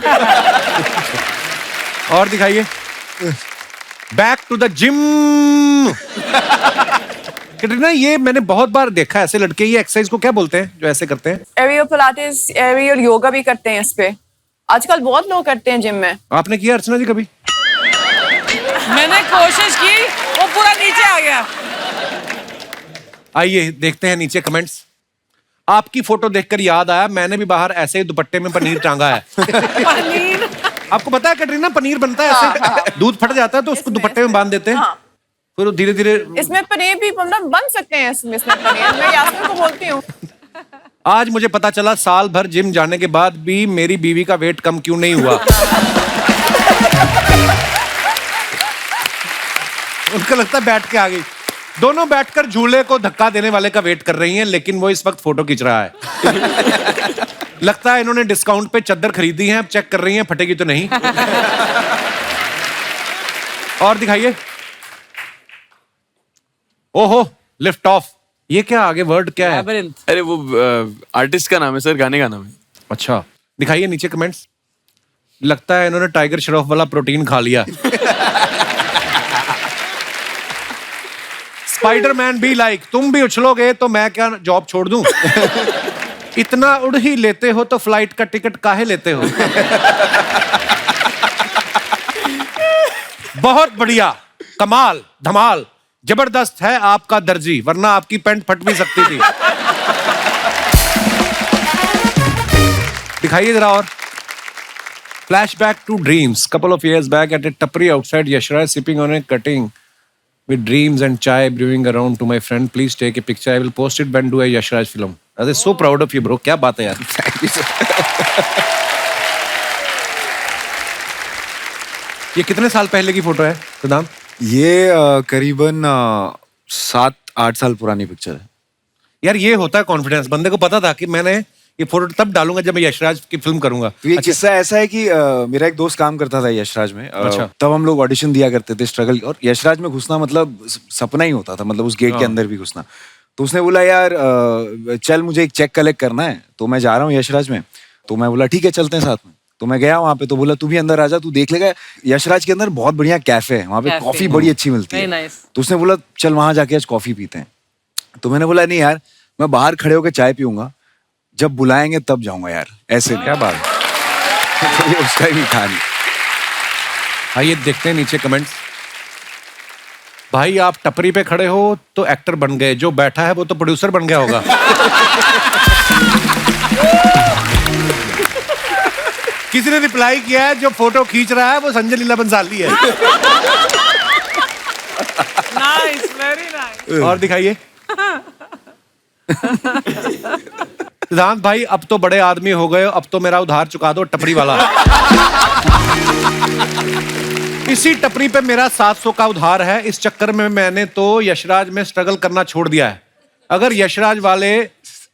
और दिखाइए। Back to the gym. Katrina, ये मैंने बहुत बार देखा है ऐसे लड़के, ये एक्सरसाइज को क्या बोलते हैं जो ऐसे करते हैं? एरियल पिलाटेस, एरियल योगा भी करते हैं इस पे। आजकल बहुत लोग करते हैं जिम में। आपने किया अर्चना जी कभी? मैंने कोशिश की, वो पूरा नीचे आ गया। आइए देखते हैं नीचे कमेंट्स। आपकी फोटो देखकर याद आया, मैंने भी बाहर ऐसे ही दुपट्टे में पनीर टांगा है। पनीर? आपको पता है कैटरीना, पनीर बनता है ऐसे, दूध फट जाता है तो उसको दुपट्टे में बांध देते हैं। हाँ। फिर धीरे धीरे इसमें पनीर भी मतलब बन सकते हैं। इसमें पनीर मैं यास्मीन को बोलती हूँ। आज मुझे पता चला साल भर जिम जाने के बाद भी मेरी बीवी का वेट कम क्यों नहीं हुआ। उनको लगता है बैठ के आ गई। दोनों बैठकर झूले को धक्का देने वाले का वेट कर रही हैं, लेकिन वो इस वक्त फोटो खींच रहा है। लगता है इन्होंने डिस्काउंट पे चादर खरीदी है, अब चेक कर रही हैं फटेगी तो नहीं। और दिखाइए। ओहो, लिफ्ट ऑफ। ये क्या आगे वर्ड क्या है? अरे वो आर्टिस्ट का नाम है सर, गाने का नाम है। अच्छा, दिखाइए नीचे कमेंट्स। लगता है इन्होंने टाइगर श्रॉफ वाला प्रोटीन खा लिया। स्पाइडरमैन भी लाइक, तुम भी उछलोगे तो मैं क्या जॉब छोड़ दूं? इतना उड़ ही लेते हो तो फ्लाइट का टिकट काहे लेते हो? बहुत बढ़िया, कमाल, धमाल, जबरदस्त है आपका दर्जी, वरना आपकी पैंट फट भी सकती थी। दिखाइए जरा और। Flashback to dreams. Couple of years back at a tapri outside Yashraj sipping on a cutting with dreams and chai brewing around to my friend. Please take a picture. I will post it when do a Yashraj film. I was so proud of you, bro. क्या बात है यार? Thank you, sir. ये कितने साल पहले की photo है सिद्धांत? ये करीबन 7-8 साल पुरानी पिक्चर है। यार ये होता है कॉन्फिडेंस। बंदे को पता था कि मैंने ये फोटो तब डालूंगा जब मैं यशराज की फिल्म करूंगा। तो ये किस्सा ऐसा है कि मेरा एक दोस्त काम करता था यशराज में। अच्छा। तब हम लोग ऑडिशन दिया करते थे, स्ट्रगल, और यशराज में घुसना मतलब सपना ही होता था, मतलब उस गेट के अंदर भी घुसना। तो उसने बोला यार चल मुझे एक चेक कलेक्ट करना है, तो मैं जा रहा हूँ यशराज में। तो मैं बोला ठीक है चलते हैं साथ में। तो मैं गया वहाँ पे, तो बोला तू भी अंदर आ जा, तू देख लेगा यशराज के अंदर बहुत बढ़िया कैफे है, वहाँ पे कॉफी बड़ी अच्छी मिलती है। तो उसने बोला चल वहां जाके आज कॉफी पीते हैं। तो मैंने बोला नहीं यार, मैं बाहर खड़े होकर चाय पीऊंगा, जब बुलाएंगे तब जाऊंगा यार, ऐसे क्या बात है। तो ये उसका ही कहानी। आइए देखते हैं नीचे कमेंट्स। भाई आप टपरी पे खड़े हो तो एक्टर बन गए, जो बैठा है वो तो प्रोड्यूसर बन गया होगा। किसी ने रिप्लाई किया है जो फोटो खींच रहा है वो संजय लीला बंसाली है। Nice, very nice. और दिखाइए। सिद्धांत भाई अब तो बड़े आदमी हो गए, अब तो मेरा उधार चुका दो टपरी वाला। इसी टपरी पे मेरा 700 का उधार है, इस चक्कर में मैंने तो यशराज में स्ट्रगल करना छोड़ दिया है। अगर यशराज वाले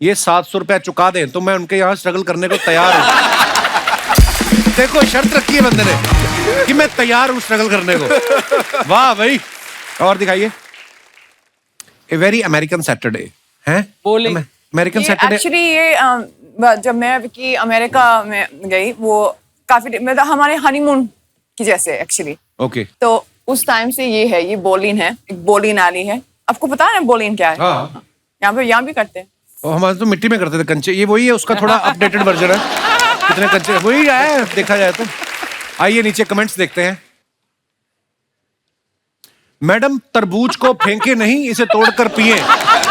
ये 700 रुपया चुका दें तो मैं उनके यहाँ स्ट्रगल करने को तैयार हूं। देखो शर्त रखी है बंदे ने कि मैं तैयार हूं स्ट्रगल करने को। वाह भाई। और दिखाइए। ए वेरी अमेरिकन सैटरडे है, अमेरिकन सैटरडे। एक्चुअली ये जब मैं विकी अमेरिका में गई, वो काफी मतलब हमारे हनीमून की जैसे एक्चुअली। ओके। तो उस टाइम से ये है, ये बोलिन है, एक बोलिन आली है। आपको पता है बोलिन क्या है? हाँ। यहाँ भी करते हैं। हमारे तो मिट्टी में करते थे कंचे, ये वही है, उसका थोड़ा अपडेटेड वर्जन है। कितने कंचे वही है देखा जाए तो। आइए नीचे कमेंट्स देखते हैं। मैडम तरबूज को फेंके नहीं, इसे तोड़कर पिए,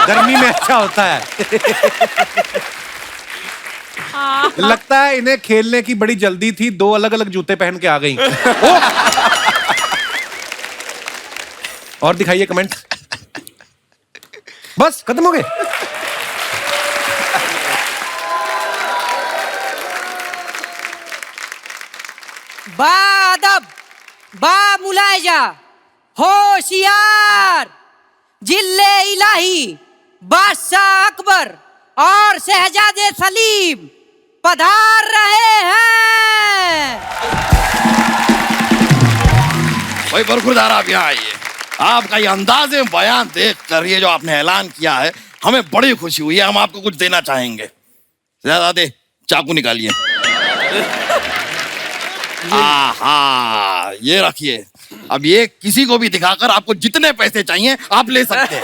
गर्मी में अच्छा होता है। लगता है इन्हें खेलने की बड़ी जल्दी थी, 2 अलग अलग जूते पहन के आ गई। और दिखाइए कमेंट। बस खत्म हो गए। बा अदब, बा मुलायजा, होशियार, जिल्ले इलाही, बादशाह अकबर और शहजादे सलीम पधार रहे हैं। भाई बरखुरदार आप यहाँ आइए। आपका ये अंदाज़े बयान देख कर, ये जो आपने ऐलान किया है, हमें बड़ी खुशी हुई है। हम आपको कुछ देना चाहेंगे। शहजादे चाकू निकालिए। ये रखिए। अब ये किसी को भी दिखाकर आपको जितने पैसे चाहिए आप ले सकते हैं।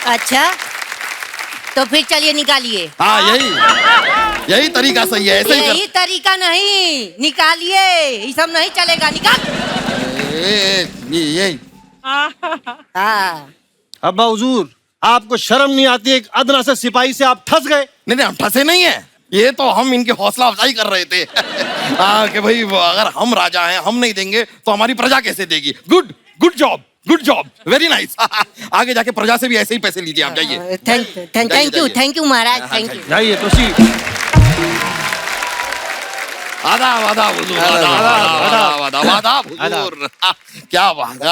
अच्छा तो फिर चलिए निकालिए। हाँ यही तरीका सही है, ऐसे ही यही तरीका नहीं, निकालिए, ये सब नहीं चलेगा, निकाल। यही। हाँ। अब्बा हुजूर, आपको शर्म नहीं आती? एक अदना से सिपाही से आप ठस गए। नहीं हम ठसे नहीं है, ये तो हम इनकी हौसला अफजाई कर रहे थे। कि भाई अगर हम राजा हैं, हम नहीं देंगे तो हमारी प्रजा कैसे देगी। Good job, very nice. आगे जाके प्रजा से भी ऐसे ही पैसे लीजिए आप। जाइए। Thank you Maharaj, thank you. जाइए तो सी। आदाब हुजूर, आदाब हुजूर। क्या बात है।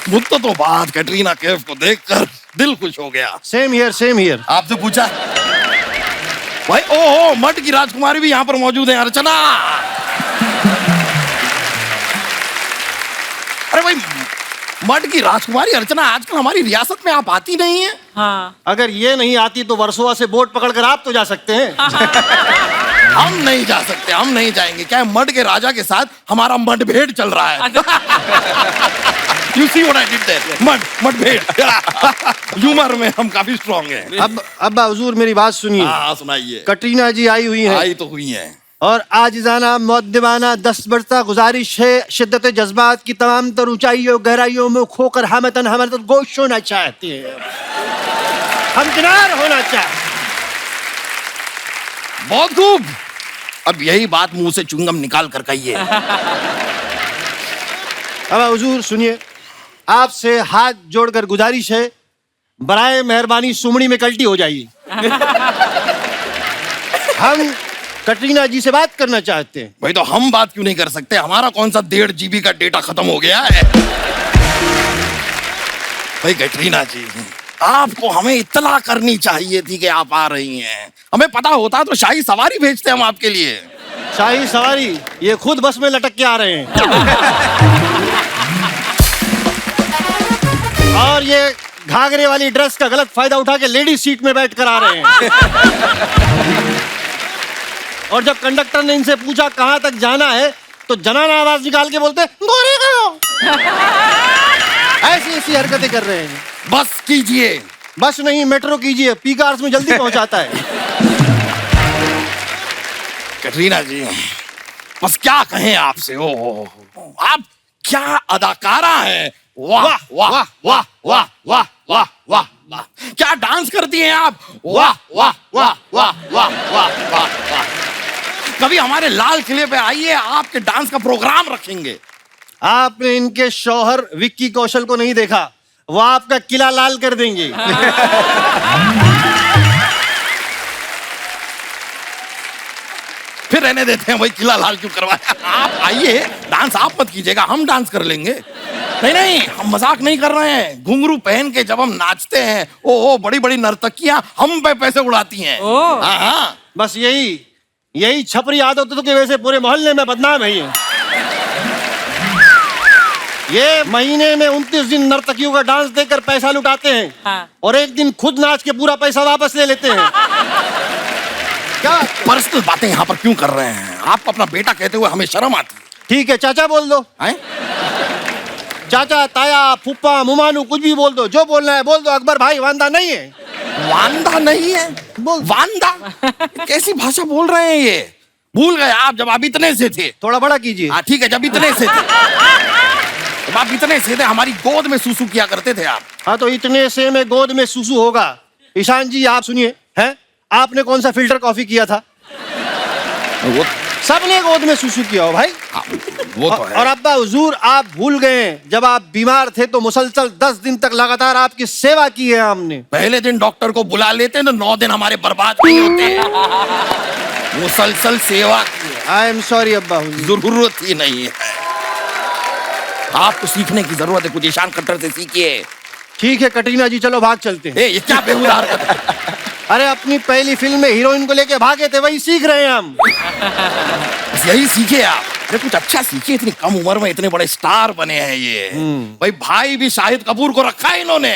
मुझको तो बात कैटरीना कैफ को देखकर दिल खुश हो गया। Same here. आपसे पूछा भाई? ओहो, मठ की राजकुमारी भी यहाँ पर मौजूद है, अर्चना। अरे भाई, मठ की राजकुमारी अर्चना आजकल हमारी रियासत में आप आती नहीं है। हाँ। अगर ये नहीं आती तो वर्सोवा से बोट पकड़कर आप तो जा सकते हैं। हम नहीं जा सकते, हम नहीं जाएंगे। क्या मठ के राजा के साथ हमारा मतभेद चल रहा है। You see what I did there? मतभेद। ह्यूमर में हम काफी स्ट्रॉन्ग हैं। अब अब्बा हुजूर मेरी बात सुनिए। हाँ सुनाइए। कटरीना जी आई हुई हैं। आई तो हुई हैं। और आजिज़ाना मुअद्दिबाना दस्तबरता गुजारिश है, शिद्दत जज्बात की तमाम तर ऊंचाइयों गहराइयों में खोकर हमतन गोश होना चाहती है, हमकिनार होना चाहते। बहुत खूब। अब यही बात मुंह से चुंगम निकाल कर कहिए। अब हुजूर सुनिए, आपसे हाथ जोड़कर गुजारिश है, बराए मेहरबानी सुमड़ी में कल्टी हो जाइए। हम कटरीना जी से बात करना चाहते हैं। भाई तो हम बात क्यों नहीं कर सकते? हमारा कौन सा 1.5 GB का डेटा खत्म हो गया है? भाई कैटरीना जी, आपको हमें इत्तला करनी चाहिए थी कि आप आ रही हैं। हमें पता होता तो शाही सवारी भेजते हम आपके लिए। शाही सवारी? ये खुद बस में लटक के आ रहे हैं। और ये घाघरे वाली ड्रेस का गलत फायदा उठा के लेडी सीट में बैठ कर आ रहे हैं। और जब कंडक्टर ने इनसे पूछा कहां तक जाना है तो जनाना आवाज निकाल के बोलते गोरेगांव। ऐसी ऐसी हरकतें कर रहे हैं। बस कीजिए। बस नहीं, मेट्रो कीजिए, पीक आवर्स में जल्दी पहुंचाता है। कैटरीना जी, बस क्या कहें आपसे। ओ आप क्या अदाकारा हैं। वाह वाह वाह वाह वाह वाह वाह वाह वाह, क्या डांस करती हैं आप। वाह वाह वाह वाह वाह वाह वाह वाह। कभी हमारे लाल किले पे आइए, आपके डांस का प्रोग्राम रखेंगे। आपने इनके शौहर विक्की कौशल को नहीं देखा, वो आपका किला लाल कर देंगे। फिर रहने देते हैं, वही किला लाल क्यों करवाया। आप आइए, डांस आप मत कीजिएगा, हम डांस कर लेंगे। नहीं नहीं, हम मजाक नहीं कर रहे हैं। घुंघरू पहन के जब हम नाचते हैं, ओ बड़ी बड़ी नर्तकियां हम पे पैसे उड़ाती हैं। हाँ हाँ, बस यही छपरी आदतों की वजह से पूरे मोहल्ले में बदनाम है ये महीने में 29 दिन नर्तकियों का डांस देकर पैसा लुटाते हैं। हाँ। और एक दिन खुद नाच के पूरा पैसा वापस ले लेते हैं। क्या पर्सनल बातें यहाँ पर क्यों कर रहे हैं। आपको अपना बेटा कहते हुए हमें शर्म आती है। ठीक है, चाचा बोल दो। चाचा, ताया, फूफा, मुमानू, कुछ भी बोल दो, जो बोलना है बोल दो। अकबर भाई वांदा नहीं है। वांदा नहीं है? वांदा कैसी भाषा बोल रहे हैं ये। भूल गए आप जब आप इतने से थे। थोड़ा बड़ा कीजिए। हाँ ठीक है, जब इतने से थे, जब आप इतने से थे, हमारी गोद में सूसू किया करते थे आप। हाँ तो इतने से में गोद में सूसू होगा। ईशान जी आप सुनिए, हैं आपने कौन सा फिल्टर कॉफी किया था। वो सबने गोद में सूसू किया हो भाई। वो तो है। और अब्बा हुजूर आप भूल गए, जब आप बीमार थे तो मुसलसल 10 दिन तक लगातार आपकी सेवा की है हमने। पहले दिन डॉक्टर को बुला लेते तो 9 दिन हमारे बर्बाद नहीं होते। मुसलसल सेवा की है। आई एम सॉरी अब्बा हुजूर। जरूरत ही नहीं है, आपको सीखने की जरूरत है। कुछ ईशान खट्टर से सीखिए। ठीक है कटरीना जी, चलो भाग चलते हैं। ये क्या बेहुदा हरकत है। अरे अपनी पहली फिल्म में हीरोइन को लेके भागे थे, वही सीख रहे हैं हम। यही सीखे आप। अरे कुछ अच्छा सीखिए, इतनी कम उम्र में इतने बड़े स्टार बने हैं ये। भाई भी शाहिद कपूर को रखा है इन्होंने।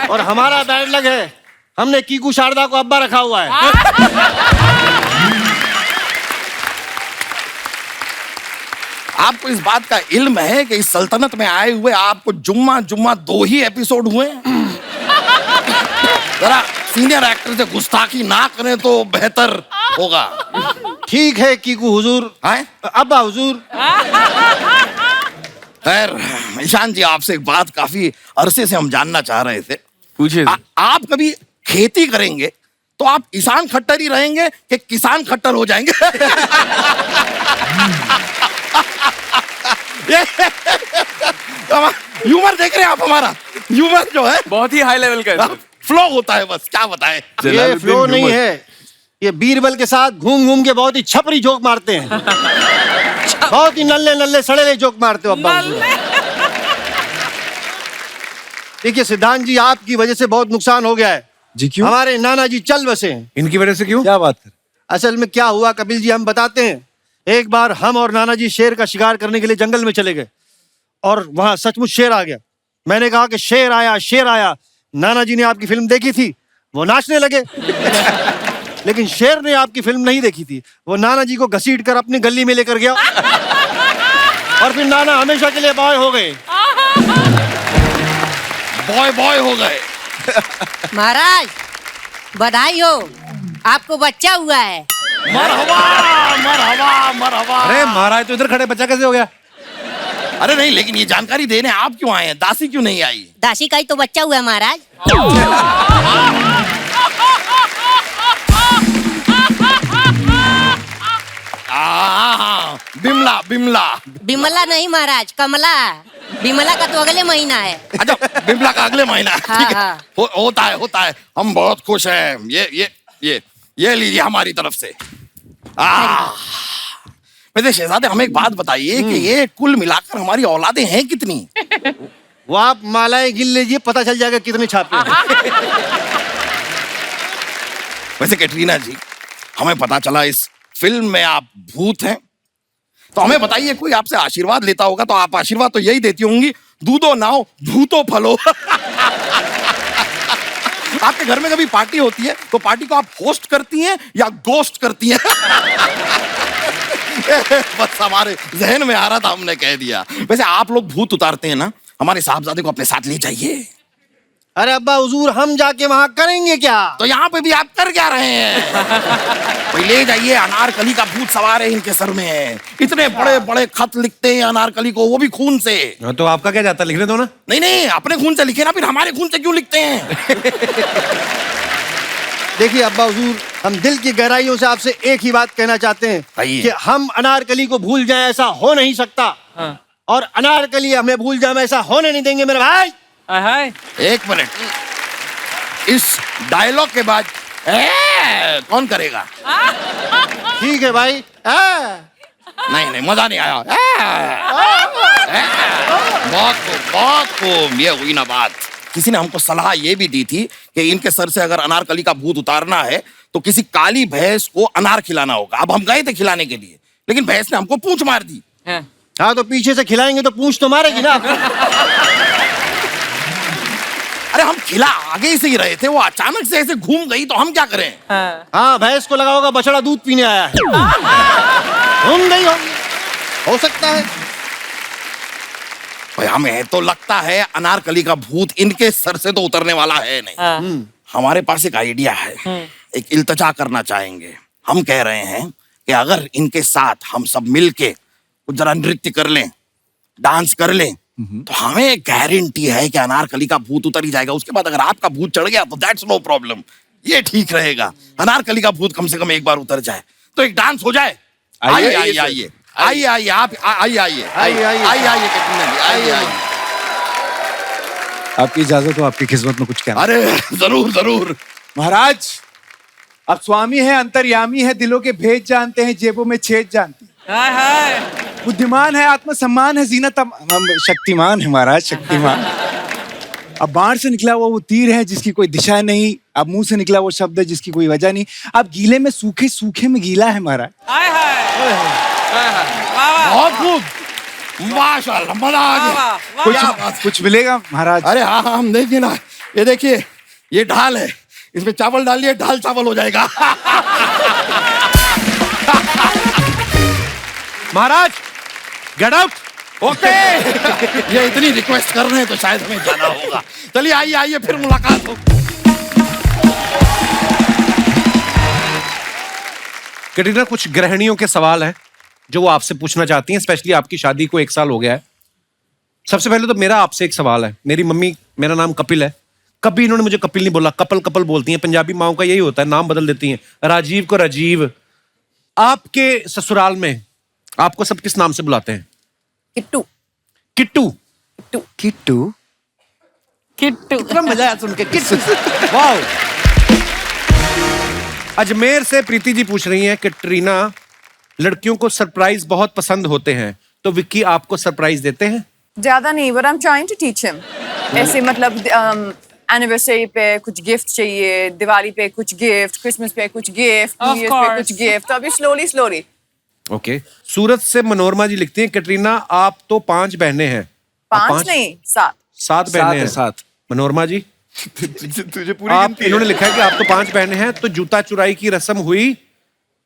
और हमारा बैड लग है, हमने कीकू शारदा को अब्बा रखा हुआ है। आपको इस बात का इल्म है कि इस सल्तनत में आए हुए आपको जुम्मा 2 ही एपिसोड हुए। जरा सीनियर एक्टर से गुस्ताखी ना करें तो बेहतर होगा। ठीक है कीकू हुजूर, अब्बा हुजूर। खैर ईशान जी, आपसे एक बात काफी अरसे से हम जानना चाह रहे थे। पूछिए। आप कभी खेती करेंगे तो आप ईशान खट्टर ही रहेंगे कि किसान खट्टर हो जाएंगे। ह्यूमर देख रहे हैं आप हमारा। ह्यूमर जो है बहुत ही हाई लेवल का फ्लो होता है, बस क्या बताएं। ये फ्लो नहीं है, ये बीरबल के साथ घूम घूम के बहुत ही छपरी जोक मारते हैं। बहुत ही नल्ले नल्ले सड़े जोक मारते हो अब्बा। देखिए सिद्धांत जी, आपकी वजह से बहुत नुकसान हो गया है जी। क्यों? हमारे नाना जी चल बसे। इनकी वजह से क्यों? क्या बात कर। असल में क्या हुआ कपिल जी, हम बताते हैं। एक बार हम और नाना जी शेर का शिकार करने के लिए जंगल में चले गए और वहां सचमुच शेर आ गया। मैंने कहा कि शेर आया, शेर आया। नाना जी ने आपकी फिल्म देखी थी, वो नाचने लगे। लेकिन शेर ने आपकी फिल्म नहीं देखी थी, वो नाना जी को घसीट कर अपनी गली में लेकर गया। और फिर नाना हमेशा के लिए बॉय हो गए। बॉय हो गए। महाराज बधाई हो, आपको बच्चा हुआ है। मरहबा मरहबा मरहबा। अरे महाराज तो इधर खड़े, बच्चा कैसे हो गया? अरे नहीं, लेकिन ये जानकारी देने आप क्यों आए हैं? दासी क्यों नहीं आई? दासी का ही तो बच्चा हुआ है महाराज। बिमला बिमला बिमला नहीं महाराज, कमला। बिमला का तो अगले महीना है। अच्छा, बिमला का अगले महीना है। ठीक है, हाँ। होता है। हम बहुत खुश हैं। ये लीजिए हमारी तरफ से। वैसे शहजादे, हमें एक बात बताइए कि ये कुल मिलाकर हमारी औलादें हैं कितनी? वो आप मालाएं गिन लीजिए, पता चल जाएगा कितने छापे हैं। वैसे कैटरीना जी, हमें पता चला इस फिल्म में आप भूत हैं, तो हमें बताइए, कोई आपसे आशीर्वाद लेता होगा तो आप आशीर्वाद तो यही देती होंगी, दूधो नाव भूतो फलो। आपके घर में कभी पार्टी होती है तो पार्टी को आप होस्ट करती हैं या गोस्ट करती हैं? बस हमारे जहन में आ रहा था, हमने कह दिया। वैसे आप लोग भूत उतारते हैं ना, हमारे साहबजादे को अपने साथ ले जाइए। अरे अब्बा हुजूर, हम जाके वहां करेंगे क्या? तो यहाँ पे भी आप कर क्या रहे हैं? भाई ले जाइए, अनारकली का भूत सवार है इनके सर में। इतने बड़े बड़े खत लिखते हैं अनारकली को, वो भी खून से। तो आपका क्या जाता है, लिखने दो ना। नहीं नहीं, अपने खून से लिखे ना, फिर हमारे खून से क्यों लिखते हैं? देखिए अब्बा हुजूर, हम दिल की गहराइयों से आपसे एक ही बात कहना चाहते हैं कि हम अनारकली को भूल जाएं, ऐसा हो नहीं सकता। और अनारकली हमें भूल जाए, ऐसा होने नहीं देंगे मेरे भाई। एक मिनट, इस डायलॉग के बाद कौन करेगा? ठीक है भाई। नहीं नहीं, मजा नहीं आया। बहुत खूब, ये हुई ना बात। किसी ने हमको सलाह ये भी दी थी कि इनके सर से अगर अनारकली का भूत उतारना है तो किसी काली भैंस को अनार खिलाना होगा। अब हम गए थे खिलाने के लिए, लेकिन भैंस ने हमको पूंछ मार दी। हाँ, तो पीछे से खिलाएंगे तो पूंछ तो मारेगी ना। अरे हम खिला आगे से ही रहे थे, वो अचानक से ऐसे घूम गई तो हम क्या करें? हाँ, भैंस को लगा होगा बछड़ा दूध पीने आया है, घूम गई होगी, हो सकता है। भाई हमें तो लगता है अनारकली का भूत इनके सर से तो उतरने वाला है नहीं। हमारे पास एक आइडिया है, एक इल्तजा करना चाहेंगे। हम कह रहे हैं कि अगर इनके साथ हम सब मिलके कुछ जरा नृत्य कर लें, डांस कर लें, तो हमें गारंटी है कि अनारकली का भूत उतर ही जाएगा। उसके बाद अगर आपका भूत चढ़ गया तो दैट्स नो प्रॉब्लम, ये ठीक रहेगा। अनारकली का भूत कम से कम एक बार उतर जाए तो एक डांस हो जाए। आइए आइए आइए आइए आइए, आप आइए आइए आइए आइए आइए कैटरीना जी, आइए आइए। आपकी इजाजत हो, आपकी खिदमत में कुछ कहना? अरे जरूर जरूर। महाराज, अब स्वामी है, अंतर्यामी है, दिलों के भेद जानते हैं, जेबों में छेद जानते हैं, बुद्धिमान है, आत्मसम्मान है, जीनत हम शक्तिमान है महाराज, शक्तिमान। अब बाढ़ से निकला वो तीर है जिसकी कोई दिशा नहीं, अब मुंह से निकला वो शब्द है जिसकी कोई वजह नहीं, अब गीले में सूखे, सूखे में गीला है महाराज। बहुत खूब, माशाल्लाह, मजा आ गया। कुछ मिलेगा महाराज? अरे हाँ हाँ, हम देखें ना, ये देखिए, ये ढाल है, इसमें चावल डालिए, ढाल चावल हो जाएगा। महाराज, गेट आउट। ओके। ये इतनी रिक्वेस्ट कर रहे हैं तो शायद हमें जाना होगा। चलिए आइए आइए, फिर मुलाकात हो। कैटरीना, कुछ गृहिणियों के सवाल हैं जो वो आपसे पूछना चाहती हैं, स्पेशली आपकी शादी को 1 साल हो गया है। सबसे पहले तो मेरा आपसे एक सवाल है। मेरी मम्मी, मेरा नाम कपिल है, कभी इन्होंने मुझे कपिल नहीं बोला, कपल कपल बोलती हैं। पंजाबी माओं का यही होता है, नाम बदल देती हैं, राजीव को राजीव। आपके ससुराल में आपको सब किस नाम से बुलाते हैं? किट्टू। किट्टू? किट्टू? किट्टू, कितना मजा आया सुन के, किट्टू। वाओ। अजमेर से प्रीति जी पूछ रही हैं, कैटरीना, लड़कियों को सरप्राइज बहुत पसंद होते हैं, तो विक्की आपको सरप्राइज देते हैं? ज्यादा नहीं, but I am trying to teach him. ऐसे मतलब एनिवर्सरी पे कुछ गिफ्ट चाहिए, दिवाली पे कुछ गिफ्ट, क्रिसमस पे कुछ गिफ्ट, न्यू ईयर पे कुछ गिफ्ट, तो अभी स्लोली स्लोली। ओके। सूरत से मनोरमा जी लिखती हैं, कैटरीना, आप तो 5 बहनें हैं। 5 नहीं, 7। 7 बहनें हैं। 7। मनोरमा जी, तुझे पूरी आप, इन्होंने लिखा है कि आप तो 5 बहनें हैं, तो जूता चुराई की रस्म हुई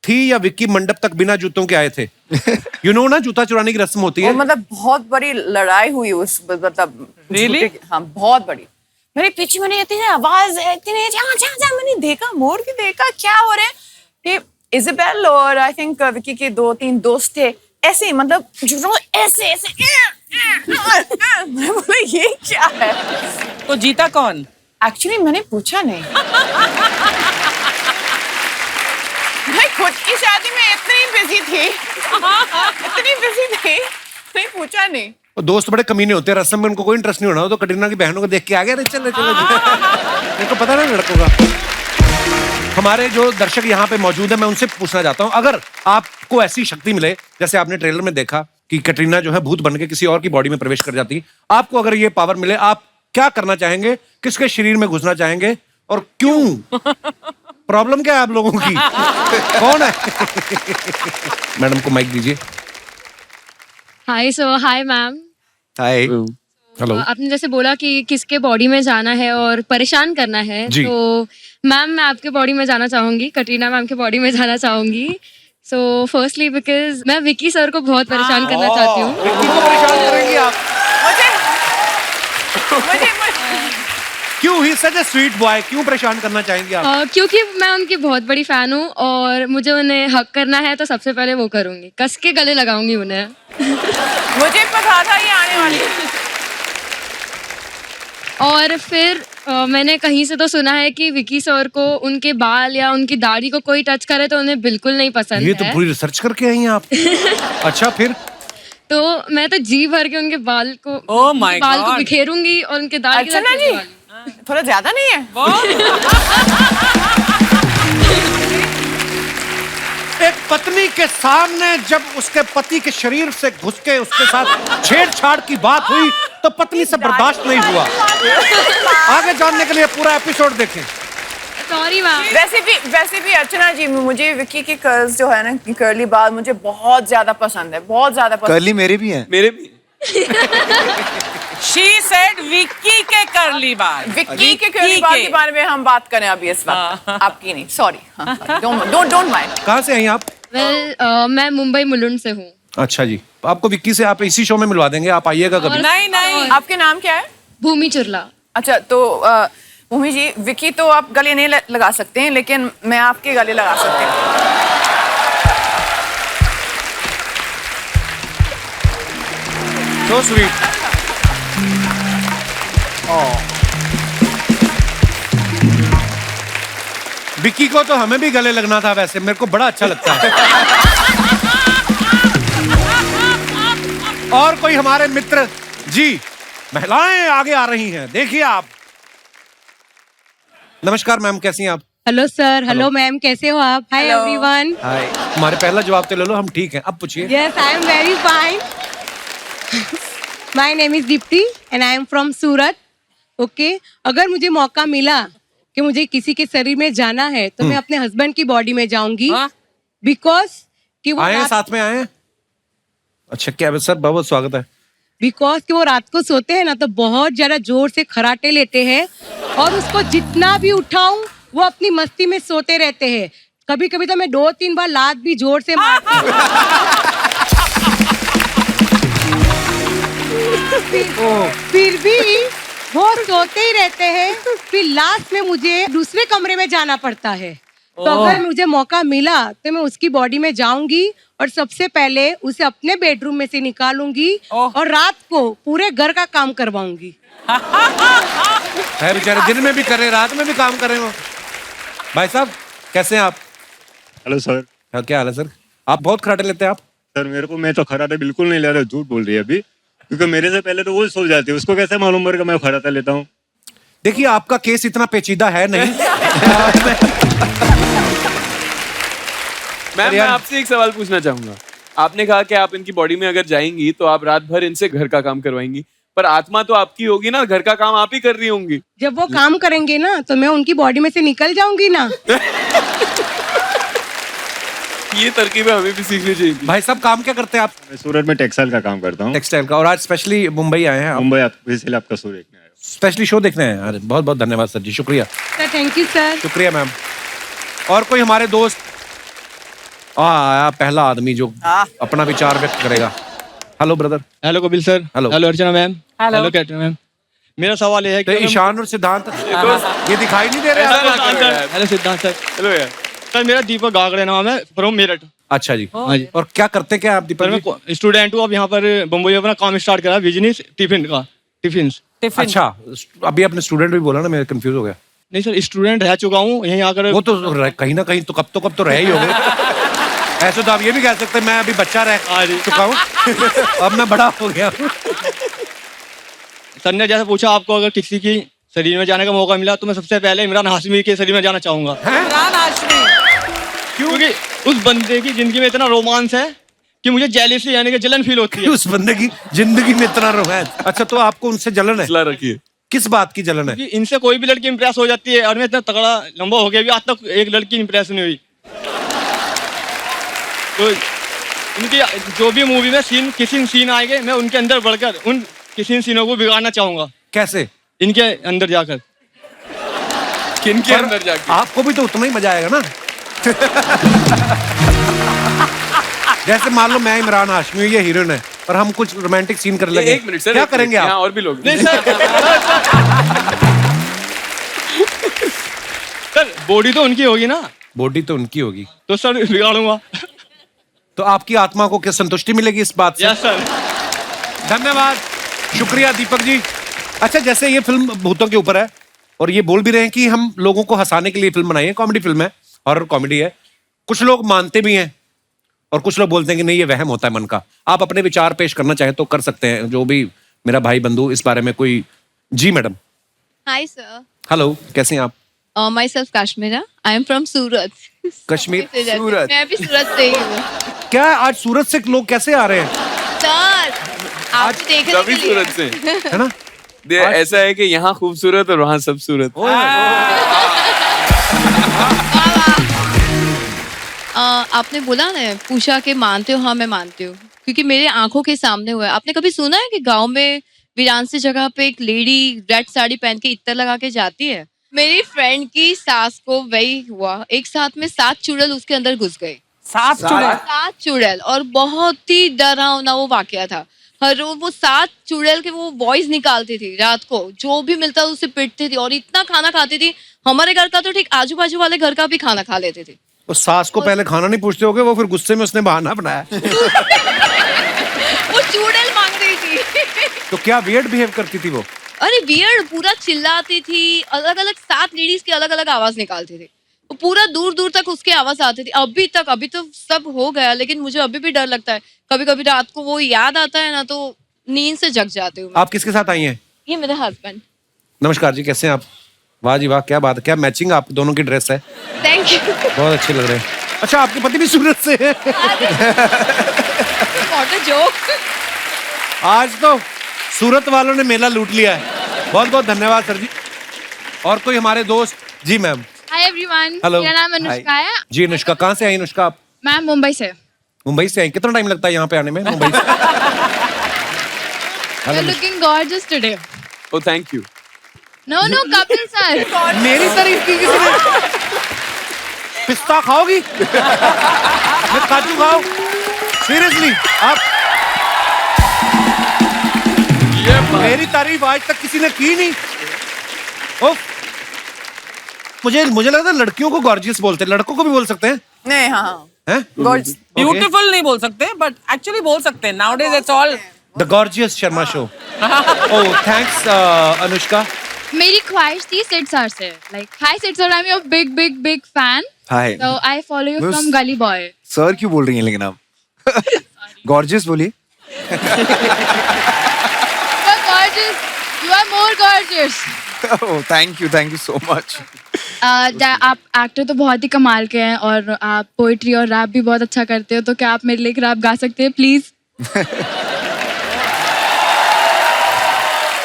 थी या विक्की मंडप तक बिना जूतों के आए थे? यू नो ना, जूता चुराने की रस्म होती है। मतलब बहुत बड़ी लड़ाई हुई उस, मतलब Really? हाँ, बहुत बड़ी। मेरे पीछे मैंने इतनी आवाज, इतनी मैंने देखा, मोड़ के देखा क्या हो रहा है। ये इज़ाबेल और आई थिंक विक्की के 2-3 दोस्त थे, ऐसे मतलब ऐसे ऐसे। मैं बोला ये क्या है? तो जीता कौन? एक्चुअली मैंने पूछा नहीं। मैं खुद की शादी में इतनी बिजी थी, नहीं पूछा नहीं। और दोस्त बड़े कमीने होते हैं, रस्म में उनको कोई इंटरेस्ट नहीं होना, तो कैटरीना की बहनों को देख के आ गया, चलो चलो। मेरे को पता ना लड़कों का। हमारे जो दर्शक यहाँ पे मौजूद है, मैं उनसे पूछना चाहता हूँ, अगर आपको ऐसी शक्ति मिले, जैसे आपने ट्रेलर में देखा कि कटरीना जो है भूत बन के किसी और की बॉडी में प्रवेश कर जाती। आपको अगर ये पावर मिले, आप क्या करना चाहेंगे? किसके शरीर में घुसना चाहेंगे और क्यों? प्रॉब्लम क्या है आप लोगों की? कौन है? मैडम को माइक दीजिए। Hi ma'am. हाय। हेलो। आपने जैसे बोला कि किसके बॉडी में जाना है और परेशान करना है, जी। तो मैम मैं आपके बॉडी में जाना चाहूंगी, कटरीना मैम के बॉडी में जाना चाहूंगी। सो फर्स्टली बिकॉज मैं विकी सर को बहुत परेशान करना चाहती हूँ। विक्की को परेशान करेंगी आप? क्यों? ही सच ए स्वीट बॉय, क्यों परेशान करना चाहेंगे आप? क्योंकि मैं उनकी बहुत बड़ी फैन हूँ और मुझे उन्हें हक करना है तो सबसे पहले वो करूंगी, कस के गले लगाऊंगी उन्हें। मुझे पता था ये आने वाली है। और फिर मैंने कहीं से तो सुना है कि विकी सर को उनके बाल या उनकी दाढ़ी को कोई टच करे तो उन्हें बिल्कुल नहीं पसंद ये तो है। पूरी रिसर्च करके आई हैं आप। अच्छा, फिर? तो मैं तो जी भर के उनके बाल को Oh my उनके बाल को God. बिखेरूंगी और उनके दाढ़ी के साथ अर्चना जी खेलने वाली। थोड़ा ज्यादा नहीं है? एक पत्नी के सामने जब उसके पति के शरीर से घुस के उसके साथ छेड़छाड़ की बात हुई तो पत्नी से बर्दाश्त नहीं हुआ। आगे जानने के लिए पूरा एपिसोड देखें। Sorry ma'am. वैसे भी अर्चना जी, मुझे विक्की के कर्ल्स जो है ना, कर्ली बाल मुझे बहुत ज्यादा पसंद है, बहुत ज्यादा पसंद। कर्ली मेरे भी हैं। मेरे भी। She said विक्की के कर्ली बाल। विक्की के कर्ली बाल के बारे में हम बात करें अभी इस वक्त, आपकी नहीं, सॉरी। Don't mind. कहाँ से आई आप? वेल मैं मुंबई मुलुंड से हूँ। अच्छा जी, आपको विक्की से आप इसी शो में मिलवा देंगे, आप आइएगा कभी। नहीं। आपके नाम क्या है? भूमि चुरला। अच्छा, तो भूमि जी, विक्की तो आप गले नहीं लगा सकते हैं, लेकिन मैं आपके गले लगा सकती हूँ। So sweet. विक्की को तो हमें भी गले लगना था, वैसे मेरे को बड़ा अच्छा लगता है। और कोई हमारे मित्र जी, महिलाएं आगे आ रही हैं, देखिए आप। नमस्कार मैम, कैसी हैं आप? हेलो सर, हेलो मैम, कैसे हो आप? हाय Hello. एवरीवन। हाय। हमारे पहला जवाब तो ले लो, हम ठीक हैं। अब पूछिए। Yes, I am very fine. My name is Deepti and I am from Surat. Okay, अगर मुझे मौका मिला कि मुझे किसी के शरीर में जाना है तो मैं अपने हस्बैंड की बॉडी में जाऊंगी, बिकॉज कि वो आए हैं, साथ में आए हैं? अच्छा, क्या सर, बहुत स्वागत है। बिकॉज कि वो रात को सोते हैं ना तो बहुत ज्यादा जोर से खराटे लेते हैं और उसको जितना भी उठाऊं वो अपनी मस्ती में सोते रहते हैं। कभी कभी तो मैं 2-3 बार लात भी जोर से मारती हूँ। फिर भी वो सोते ही रहते हैं। फिर लास्ट में मुझे दूसरे कमरे में जाना पड़ता है। तो अगर मुझे मौका मिला तो मैं उसकी बॉडी में जाऊंगी और सबसे पहले उसे अपने बेडरूम में से निकालूंगी और रात को पूरे घर का काम करवाऊंगी। है बेचारे, दिन में भी कर रहे, रात में भी काम कर रहे हो। भाई साहब, कैसे हैं आप? Hello sir. हाँ, क्या हाल है सर? आप बहुत खराटे लेते हैं आप? सर मैं तो खराटा बिल्कुल नहीं ले रहा, झूठ बोल रही है अभी, क्योंकि मेरे से पहले तो वो सो जाती है, उसको कैसे मालूम पड़ेगा मैं खराटा लेता हूँ? देखिए, आपका केस इतना पेचीदा है नहीं। मैं आपसे एक सवाल पूछना चाहूंगा। आपने कहा कि आप इनकी बॉडी में अगर जाएंगी तो आप रात भर इनसे घर का काम करवाएंगी, पर आत्मा तो आपकी होगी ना, घर का काम आप ही कर रही होंगी। जब वो काम करेंगे ना तो मैं उनकी बॉडी में से निकल जाऊंगी ना। ये तरकीबें हमें भी सीखनी चाहिए। भाई साहब, काम क्या करते हैं आप? मैं सूरत में टेक्सटाइल का काम करता हूँ। टेक्सटाइल का। और आज स्पेशली मुंबई आए हैं? मुंबई इसलिए आपका शो देखने आया। स्पेशली शो देखने आए हैं? अरे बहुत बहुत धन्यवाद सर जी, शुक्रिया। Sir thank you sir. शुक्रिया मैम। और कोई हमारे दोस्त आया, पहला आदमी जो अपना विचार व्यक्त करेगा। Hello brother. Hello Kapil sir. Hello. Hello Archana ma'am. Hello. Hello Katrina ma'am. मेरा सवाल ये है कि ईशान और सिद्धांत ये दिखाई नहीं दे रहे हैं? हेलो सिद्धांत सर। हेलो यार। सर मेरा दीपक गागड़े नाम है, फ्रॉम मेरठ। अच्छा जी। हाँ जी। और क्या करते क्या आप दीपक जी? मैं स्टूडेंट हूँ, अब यहाँ पर बम्बई में अपना काम स्टार्ट करा, बिजनेस टिफिन का। टिफिन। अच्छा, अभी आपने स्टूडेंट भी बोला ना, मैं कंफ्यूज हो गया। नहीं सर, स्टूडेंट रह चुका हूँ यहीं आकर। वो तो कहीं ना कहीं तो कब तो रह ही होंगे। ऐसे तो आप ये भी कह सकते हैं मैं अभी बच्चा रह चुका हूँ, अब मैं बड़ा हो गया। सर ने जैसे पूछा आपको अगर किसी की शरीर में जाने का मौका मिला तो मैं सबसे पहले इमरान हाशमी के शरीर में जाना चाहूंगा। इमरान हाशमी। क्योंकि उस बंदे की जिंदगी में इतना रोमांस है कि मुझे जेलसी यानी कि जलन फील होती है। उस बंदे की जिंदगी में इतना रोमांस। अच्छा, तो आपको उनसे जलन है? रखिए। किस बात की जलन है? कि इनसे कोई भी लड़की इंप्रेस हो जाती है और मैं इतना तगड़ा लंबा हो गया भी आज तक एक लड़की इंप्रेस नहीं हुई। तो इनकी जो भी मूवी में किसी सीन आएंगे मैं उनके अंदर बढ़कर उन किसी सीनों को बिगाड़ना चाहूंगा। कैसे? इनके अंदर जाकर। किन के अंदर जाकर? आपको भी तो उतना ही मजा आएगा ना। जैसे मान लो मैं इमरान हाशमी हूँ, ये हीरोइन है और हम कुछ रोमांटिक सीन कर लेंगे। एक मिनट सर, क्या करेंगे आप? यहाँ और भी लोग। नहीं सर बॉडी तो उनकी होगी ना। बॉडी तो उनकी होगी तो सर बिगाड़ूंगा। तो आपकी आत्मा को क्या संतुष्टि मिलेगी इस बात से? Yes sir. धन्यवाद, शुक्रिया दीपक जी। अच्छा, जैसे ये फिल्म भूतों के ऊपर है और ये बोल भी रहे हैं कि हम लोगों को हंसाने के लिए फिल्म बनाई है, कॉमेडी फिल्म है, हॉरर कॉमेडी है। कुछ लोग मानते भी हैं और कुछ लोग बोलते हैं कि नहीं ये वहम होता है मन का। आप अपने विचार पेश करना चाहें तो कर सकते हैं, जो भी मेरा भाई बंधु इस बारे में कोई। जी मैडम। हाय सर, हेलो, कैसे हैं आप? Myself Kashmira, I am from Surat. Kashmir? Surat? मैं भी सूरत से ही हूँ। क्या आज सूरत से लोग कैसे आ रहे हैं? सर आप देखने सभी के लिए सूरत से है ना? ऐसा है कि यहाँ खूबसूरत और वहाँ सब सूरत। आपने बोला ना, पूछा कि मानते हो? हाँ मैं मानती हूँ, क्योंकि मेरे आंखों के सामने हुआ है। आपने कभी सुना है कि गांव में वीरान जगह पे एक लेडी रेड साड़ी पहन के इत्तर लगा के जाती है? मेरी फ्रेंड की सास को वही हुआ, एक साथ में 7 चुड़ैल उसके अंदर घुस गए। 7 चुड़ैल? 7 चुड़ैल, और बहुत ही डरावना वो वाकया था। हर रोज वो 7 चुड़ैल के वो वॉइस निकालती थी, रात को जो भी मिलता उसे पिटती थी और इतना खाना खाती थी। हमारे घर का तो ठीक आजू बाजू वाले घर का भी खाना खा लेते थे। वो सास को पहले खाना नहीं पूछते होगे, वो फिर गुस्से में उसने बहाना बनाया। वो चुड़ैल मांग रही थी। तो क्या वियर्ड बिहेव करती थी वो? अरे वियर्ड, पूरा चिल्लाती थी, अलग अलग 7 लेडीज की अलग अलग आवाज निकालती थी। वो पूरा दूर दूर तक उसकी आवाज आती थी। अभी तो सब हो गया, लेकिन मुझे अभी भी डर लगता है। कभी कभी रात को वो याद आता है ना, तो नींद से जग जाती हूँ। आप किसके साथ आई हैं? ये मेरे हस्बैंड। नमस्कार जी, कैसे हैं आप? वाह जी वाह, क्या बात है, क्या मैचिंग आप दोनों की ड्रेस है। Thank you. बहुत अच्छे लग रहे हैं। अच्छा, आपके पति भी सूरत से हैं? What a joke. आज तो सूरत वालों ने मेला लूट लिया है। बहुत बहुत धन्यवाद सर जी। और कोई हमारे दोस्त? जी मैम। Hi everyone, hello. मेरा नाम अनुष्का है। जी अनुष्का, कहाँ से आई अनुष्का आप? मैं मुंबई से। मुंबई से आई? कितना टाइम लगता है यहाँ पे आने में मुंबई से? You're looking gorgeous today. Oh, thank you. No, Kapil sir. मेरी तारीफ की किसी ने? पिस्ता खाओगी? मैं काजू खाओ? सीरियसली आप? मेरी तारीफ आज तक किसी ने की नहीं। मुझे लगता है लड़कियों को गॉर्जियस बोलते हैं, लड़कों को भी बोल सकते हैं। नहीं, हाँ हैं? ब्यूटीफुल नहीं बोल सकते, बट एक्चुअली बोल सकते हैं। Nowadays it's all the gorgeous Sharma show. Oh thanks Anushka. मेरी ख्वाहिश थी सिड सर से, like hi Sid sir, I am your big fan. Hi. So I follow you from Gully boy. Sir क्यों बोल रही हैं लेकिन आप? गॉर्जियस बोलिए। You are more gorgeous. Oh, thank you so much. आप एक्टर तो बहुत ही कमाल के हैं और आप पोइट्री और रैप भी बहुत अच्छा करते हो, तो क्या आप मेरे लिए एक रैप गा सकते हैं प्लीज?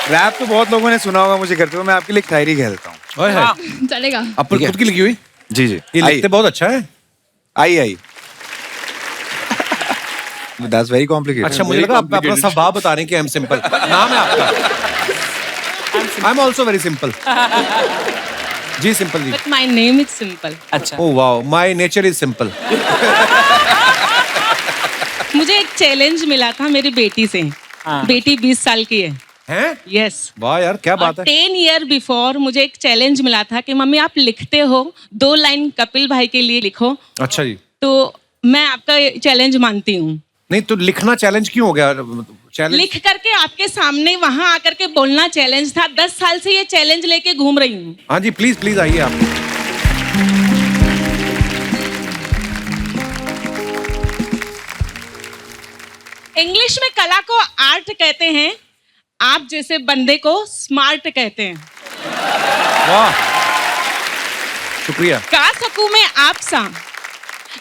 रैप तो बहुत लोगों ने सुना होगा मुझे करते हुए, मैं आपके लिए एक शायरी कह देता हूँ। चलेगा। आप पर खुद की लिखी हुई? जी ये लिखते बहुत अच्छा है। आई That's very complicated. अच्छा, मुझे लगा आप अपना स्वभाव बता रहे हैं कि आई एम सिंपल। नाम है आपका? I am also very simple. जी Simple ji. But my name is simple. अच्छा। Oh wow, my nature is simple. मुझे एक चैलेंज मिला था मेरी बेटी से। बेटी 20 साल की है। हैं? यस। वाह यार, क्या बात है। 10 ईयर बिफोर मुझे एक चैलेंज मिला था कि मम्मी आप लिखते हो 2 लाइन कपिल भाई के लिए लिखो। अच्छा जी। तो मैं आपका चैलेंज मानती हूँ। नहीं तो लिखना चैलेंज क्यों हो गया? चैलेंज लिख करके आपके सामने वहां आकर के बोलना चैलेंज था। 10 साल से ये चैलेंज लेके घूम रही हूँ। हाँ जी, प्लीज प्लीज आइए आप। इंग्लिश में कला को आर्ट कहते हैं, आप जैसे बंदे को स्मार्ट कहते हैं। वाह, शुक्रिया। गा सकूं मैं आप सा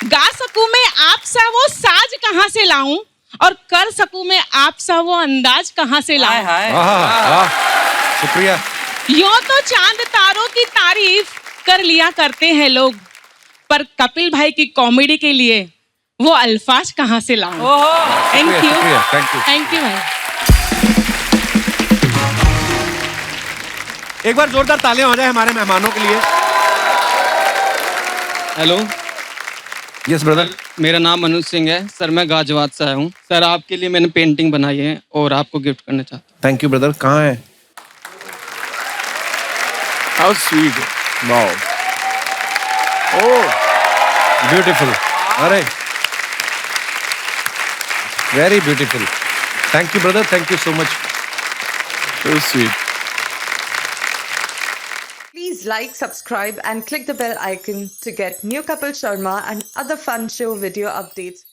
गा सकूं मैं आपसा वो साज कहाँ से लाऊं और कर सकूं मैं आपसा वो अंदाज कहाँ से लाऊं। शुक्रिया। यूं तो चांद तारों की तारीफ कर लिया करते हैं लोग, पर कपिल भाई की कॉमेडी के लिए वो अल्फाज कहाँ से लाऊं। Thank you, thank you. Thank you भाई। एक बार जोरदार तालियां हो जाए हमारे मेहमानों के लिए। Hello, yes brother. मेरा नाम मनोज सिंह है सर, मैं गाजियाबाद से आया हूँ सर। आपके लिए मैंने पेंटिंग बनाई है और आपको गिफ्ट करना चाहता हूँ। Thank you brother. कहाँ है? How sweet. Wow, oh beautiful. अरे very beautiful. Thank you brother, thank you so much. So sweet. Please like, subscribe and click the bell icon to get new Kapil Sharma and other fun show video updates.